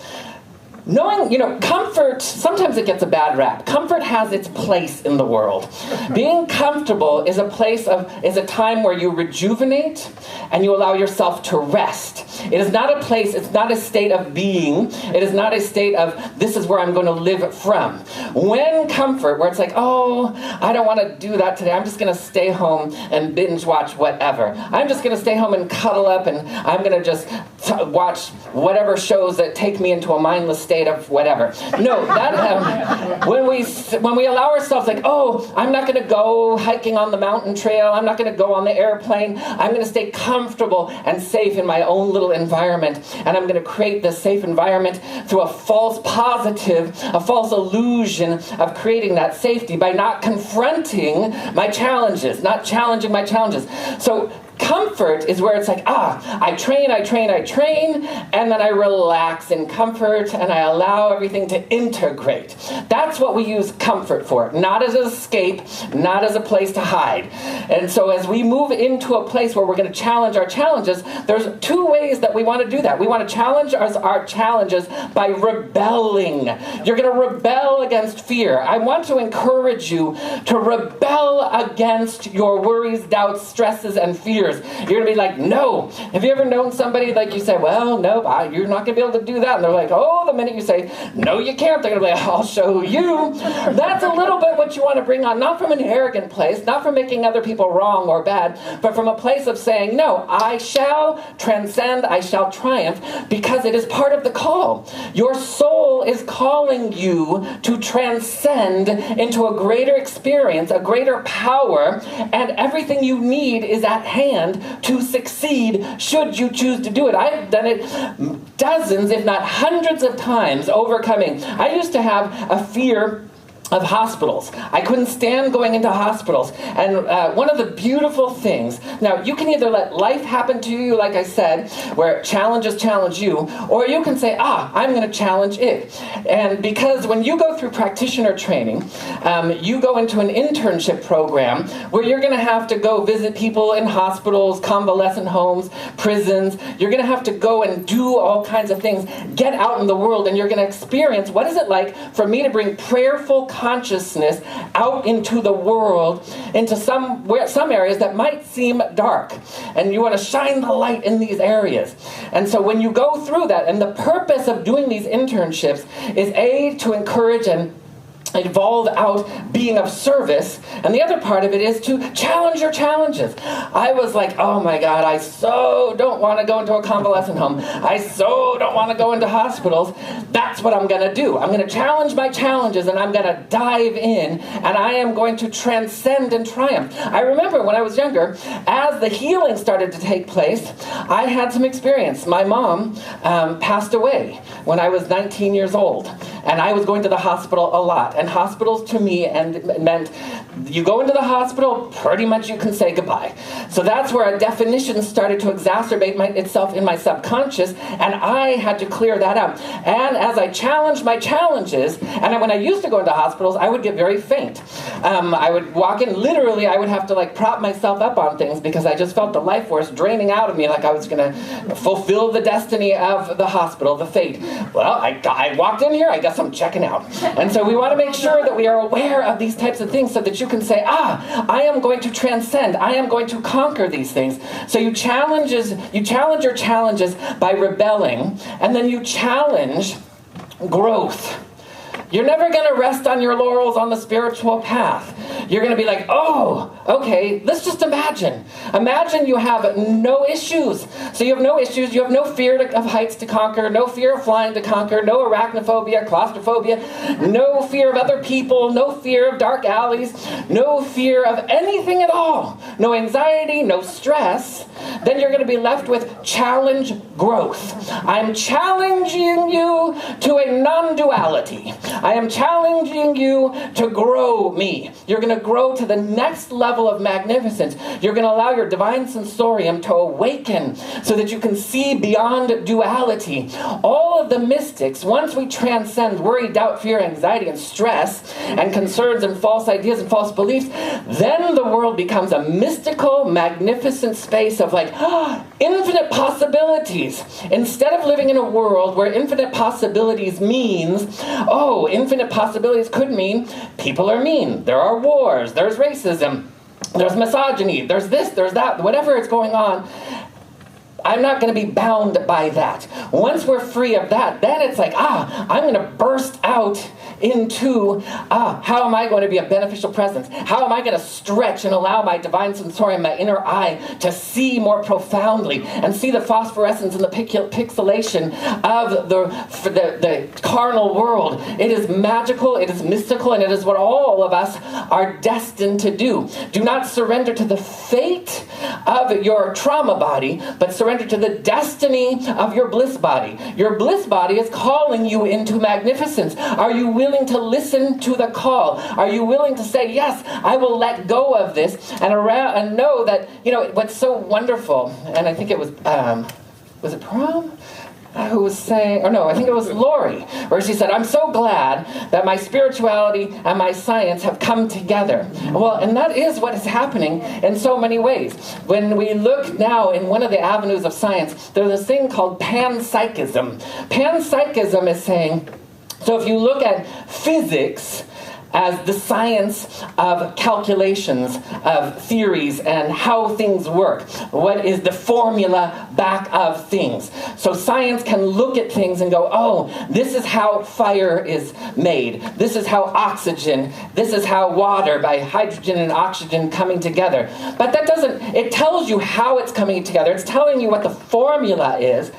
Knowing, comfort, sometimes it gets a bad rap. Comfort has its place in the world. Being comfortable is a time where you rejuvenate and you allow yourself to rest. It is not a place, it's not a state of being. It is not a state of, this is where I'm going to live from. When comfort, where it's like, I don't want to do that today. I'm just going to stay home and binge watch whatever. I'm just going to stay home and cuddle up, and I'm going to just watch whatever shows that take me into a mindless state of whatever. No, that when we allow ourselves like, I'm not going to go hiking on the mountain trail. I'm not going to go on the airplane. I'm going to stay comfortable and safe in my own little environment. And I'm going to create this safe environment through a false positive, a false illusion of creating that safety by not confronting my challenges, not challenging my challenges. So comfort is where it's like, I train, and then I relax in comfort, and I allow everything to integrate. That's what we use comfort for, not as an escape, not as a place to hide. And so as we move into a place where we're going to challenge our challenges, there's two ways that we want to do that. We want to challenge our challenges by rebelling. You're going to rebel against fear. I want to encourage you to rebel against your worries, doubts, stresses, and fears. years. You're going to be like, no. Have you ever known somebody like you say, well, nope, you're not going to be able to do that. And they're like, oh, the minute you say, no, you can't, they're going to be like, I'll show you. That's a little bit what you want to bring on, not from an arrogant place, not from making other people wrong or bad, but from a place of saying, no, I shall transcend, I shall triumph, because it is part of the call. Your soul is calling you to transcend into a greater experience, a greater power, and everything you need is at hand to succeed should you choose to do it. I've done it dozens, if not hundreds of times, overcoming. I used to have a fear of hospitals. I couldn't stand going into hospitals. And one of the beautiful things, now you can either let life happen to you, like I said, where challenges challenge you, or you can say, I'm going to challenge it. And because when you go through practitioner training, you go into an internship program where you're going to have to go visit people in hospitals, convalescent homes, prisons. You're going to have to go and do all kinds of things, get out in the world, and you're going to experience what is it like for me to bring prayerful consciousness out into the world, into some areas that might seem dark, and you want to shine the light in these areas. And so when you go through that, and the purpose of doing these internships is to encourage and evolve out being of service, and the other part of it is to challenge your challenges. I was like, oh my God, I so don't want to go into a convalescent home. I so don't want to go into hospitals. That's what I'm going to do. I'm going to challenge my challenges, and I'm going to dive in, and I am going to transcend and triumph. I remember when I was younger, as the healing started to take place, I had some experience. My mom passed away when I was 19 years old, and I was going to the hospital a lot. And hospitals to me meant you go into the hospital, pretty much you can say goodbye. So that's where a definition started to exacerbate itself in my subconscious, and I had to clear that out. And as I challenged my challenges, and when I used to go into hospitals, I would get very faint. I would walk in, literally, I would have to prop myself up on things because I just felt the life force draining out of me, like I was going to fulfill the destiny of the hospital, the fate. Well, I walked in here, I guess I'm checking out. And so we want to make sure that we are aware of these types of things so that you can say, I am going to transcend. I am going to conquer these things. So you challenge your challenges by rebelling, and then you challenge growth. You're never going to rest on your laurels on the spiritual path. You're going to be like, oh, okay, let's just imagine. Imagine you have no issues. So you have no issues. You have no fear of heights to conquer, no fear of flying to conquer, no arachnophobia, claustrophobia, no fear of other people, no fear of dark alleys, no fear of anything at all, no anxiety, no stress. Then you're going to be left with challenge growth. I'm challenging you to a non-duality. I am challenging you to grow me. You're going to grow to the next level of magnificence. You're going to allow your divine sensorium to awaken so that you can see beyond duality. All of the mystics, once we transcend worry, doubt, fear, anxiety, and stress, and concerns and false ideas and false beliefs, then the world becomes a mystical, magnificent space of infinite possibilities. Instead of living in a world where infinite possibilities means, infinite possibilities could mean people are mean, there are wars, there's racism, there's misogyny, there's this, there's that, whatever is going on. I'm not going to be bound by that. Once we're free of that, then it's like, I'm going to burst out into, how am I going to be a beneficial presence? How am I going to stretch and allow my divine sensorium, my inner eye, to see more profoundly and see the phosphorescence and the pixelation of the carnal world? It is magical, it is mystical, and it is what all of us are destined to do. Do not surrender to the fate of your trauma body, but surrender to the destiny of your bliss body. Your bliss body is calling you into magnificence. Are you willing to listen to the call? Are you willing to say, yes, I will let go of this and know that, what's so wonderful, and I think it was it Prom? Who was saying, I think it was Lori, where she said, I'm so glad that my spirituality and my science have come together. Well, and that is what is happening in so many ways. When we look now in one of the avenues of science, there's this thing called panpsychism. Panpsychism is saying, so if you look at physics, as the science of calculations, of theories, and how things work. What is the formula back of things? So science can look at things and go, oh, this is how fire is made. This is how oxygen, this is how water by hydrogen and oxygen coming together. But that doesn't, it tells you how it's coming together. It's telling you what the formula is.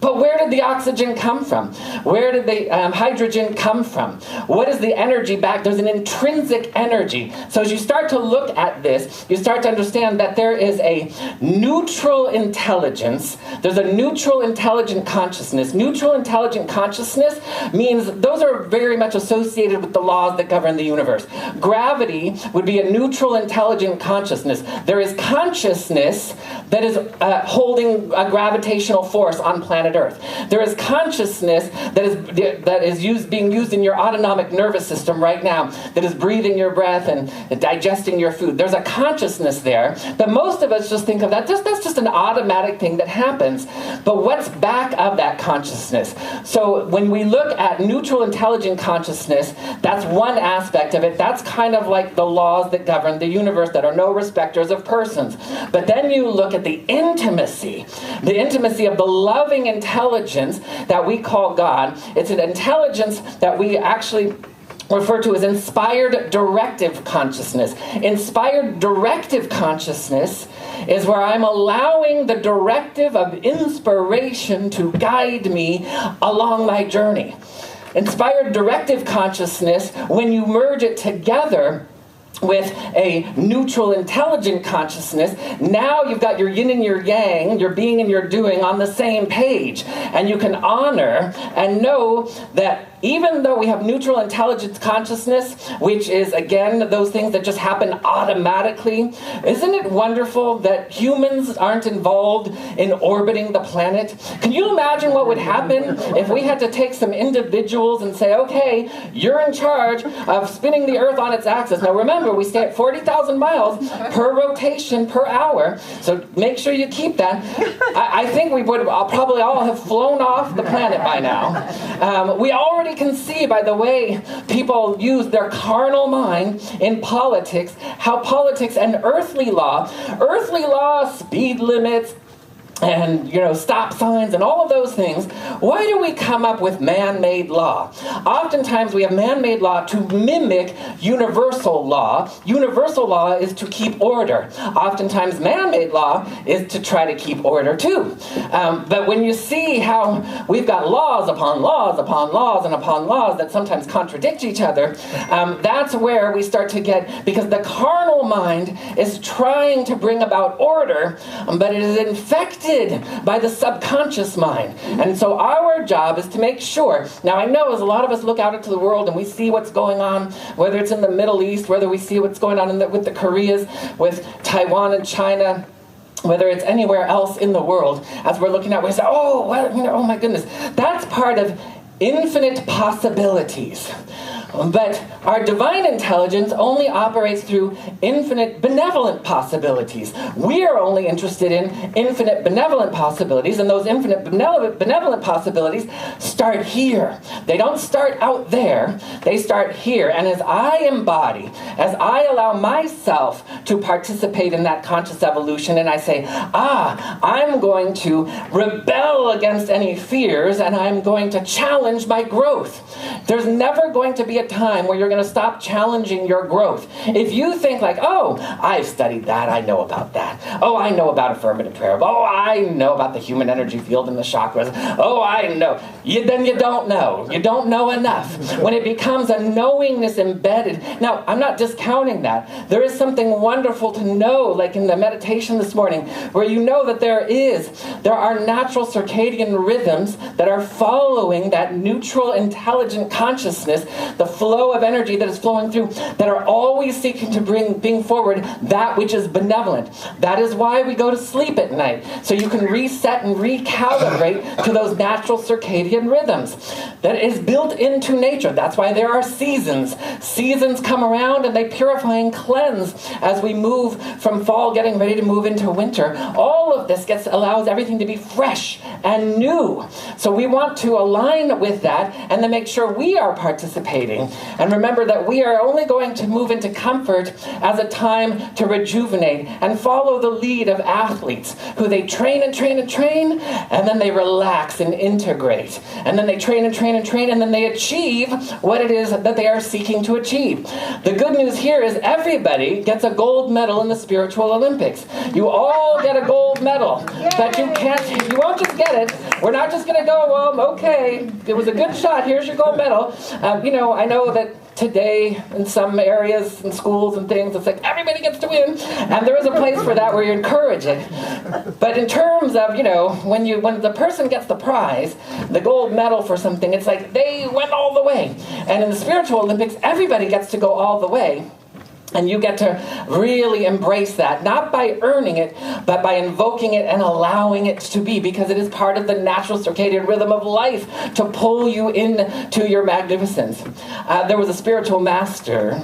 But where did the oxygen come from? Where did the hydrogen come from? What is the energy back? There's an intrinsic energy. So as you start to look at this, you start to understand that there is a neutral intelligence. There's a neutral intelligent consciousness. Neutral intelligent consciousness means those are very much associated with the laws that govern the universe. Gravity would be a neutral intelligent consciousness. There is consciousness that is holding a gravitational force on planet Earth. There is consciousness that is being used in your autonomic nervous system right now, that is breathing your breath and digesting your food. There's a consciousness there, but most of us just think of that, that's just an automatic thing that happens. But what's back of that consciousness? So when we look at neutral intelligent consciousness, that's one aspect of it. That's kind of like the laws that govern the universe that are no respecters of persons. But then you look at the intimacy of the loving intelligence that we call God. It's an intelligence that we actually refer to as inspired directive consciousness. Inspired directive consciousness is where I'm allowing the directive of inspiration to guide me along my journey. Inspired directive consciousness, when you merge it together with a neutral intelligent consciousness, now you've got your yin and your yang, your being and your doing on the same page. And you can honor and know that even though we have neutral intelligence consciousness, which is, again, those things that just happen automatically, isn't it wonderful that humans aren't involved in orbiting the planet? Can you imagine what would happen if we had to take some individuals and say, okay, you're in charge of spinning the Earth on its axis. Now remember, we stay at 40,000 miles per rotation per hour, so make sure you keep that. I think we would probably all have flown off the planet by now. We already can see by the way people use their carnal mind in politics, how politics and earthly law, speed limits, and, stop signs and all of those things, why do we come up with man-made law? Oftentimes we have man-made law to mimic universal law. Universal law is to keep order. Oftentimes man-made law is to try to keep order too. But when you see how we've got laws upon laws upon laws and upon laws that sometimes contradict each other, that's where we start to get, because the carnal mind is trying to bring about order, but it is infected by the subconscious mind. And so our job is to make sure, now I know as a lot of us look out into the world and we see what's going on, whether it's in the Middle East, whether we see what's going on with the Koreas, with Taiwan and China, whether it's anywhere else in the world, as we're looking at, we say, oh my goodness, that's part of infinite possibilities. But our divine intelligence only operates through infinite benevolent possibilities. We are only interested in infinite benevolent possibilities, and those infinite benevolent possibilities start here. They don't start out there, they start here. And as I embody, as I allow myself to participate in that conscious evolution, and I say, I'm going to rebel against any fears, and I'm going to challenge my growth. There's never going to be a time where you're going to stop challenging your growth. If you think like, I've studied that, I know about that. I know about affirmative prayer. I know about the human energy field and the chakras. I know. Then you don't know. You don't know enough. When it becomes a knowingness embedded. Now, I'm not discounting that. There is something wonderful to know, like in the meditation this morning, where you know that there are natural circadian rhythms that are following that neutral intelligent consciousness, the flow of energy that is flowing through, that are always seeking to bring forward that which is benevolent. That is why we go to sleep at night, so you can reset and recalibrate to those natural circadian rhythms. That is built into nature. That's why there are seasons. Seasons come around and they purify and cleanse as we move from fall, getting ready to move into winter. All of this allows everything to be fresh and new. So we want to align with that and then make sure we are participating day. And remember that we are only going to move into comfort as a time to rejuvenate and follow the lead of athletes who they train and train and train, and then they relax and integrate. And then they train and train and train, and then they achieve what it is that they are seeking to achieve. The good news here is everybody gets a gold medal in the Spiritual Olympics. You all get a gold medal. But you won't just get it. We're not just going to go, well, okay, it was a good shot, here's your gold medal. I know that today in some areas and schools and things, it's like everybody gets to win, and there is a place for that where you encourage it. But in terms of, when the person gets the prize, the gold medal for something, it's like they went all the way. And in the Spiritual Olympics, everybody gets to go all the way. And you get to really embrace that, not by earning it, but by invoking it and allowing it to be, because it is part of the natural circadian rhythm of life to pull you into your magnificence. There was a spiritual master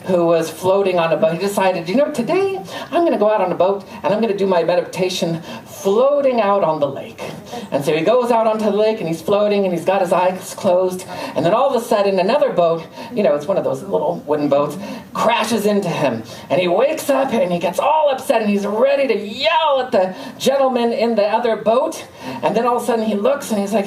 who was floating on a boat. He decided, today I'm going to go out on a boat and I'm going to do my meditation floating out on the lake. And so he goes out onto the lake and he's floating and he's got his eyes closed. And then all of a sudden another boat, it's one of those little wooden boats, crashes into him. And he wakes up and he gets all upset and he's ready to yell at the gentleman in the other boat. And then all of a sudden he looks and he's like,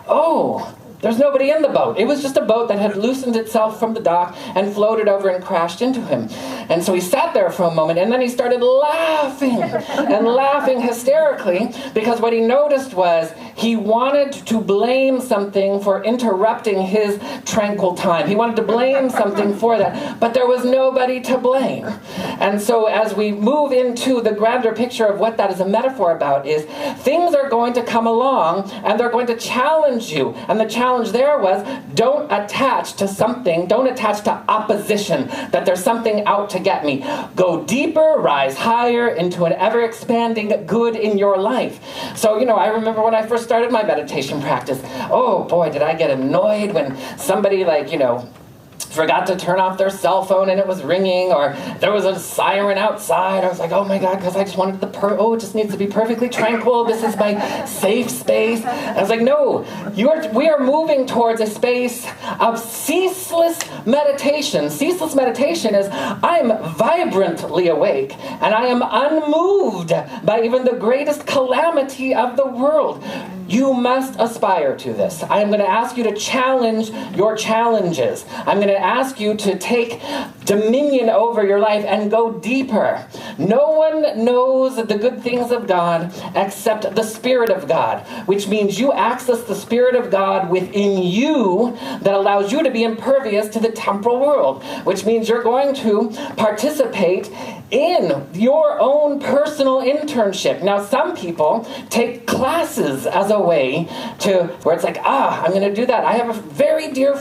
oh, there's nobody in the boat. It was just a boat that had loosened itself from the dock and floated over and crashed into him. And so he sat there for a moment, and then he started laughing and laughing hysterically, because what he noticed was he wanted to blame something for interrupting his tranquil time. He wanted to blame something for that, but there was nobody to blame. And so as we move into the grander picture of what that is a metaphor about is things are going to come along and they're going to challenge you. And the challenge there was, don't attach to something, don't attach to opposition, that there's something out to get me. Go deeper, rise higher into an ever-expanding good in your life. So, I remember when I first started my meditation practice, oh boy, did I get annoyed when somebody forgot to turn off their cell phone and it was ringing, or there was a siren outside. I was like, oh my God, because I just wanted it just needs to be perfectly tranquil. This is my safe space. I was like, no, we are moving towards a space of ceaseless meditation. Ceaseless meditation is I'm vibrantly awake and I am unmoved by even the greatest calamity of the world. You must aspire to this. I am going to ask you to challenge your challenges. I'm going to ask you to take dominion over your life and go deeper. No one knows the good things of God except the Spirit of God, which means you access the Spirit of God within you that allows you to be impervious to the temporal world, which means you're going to participate in your own personal internship. Now, some people take classes as a way to, where it's like, I'm going to do that. I have a very dear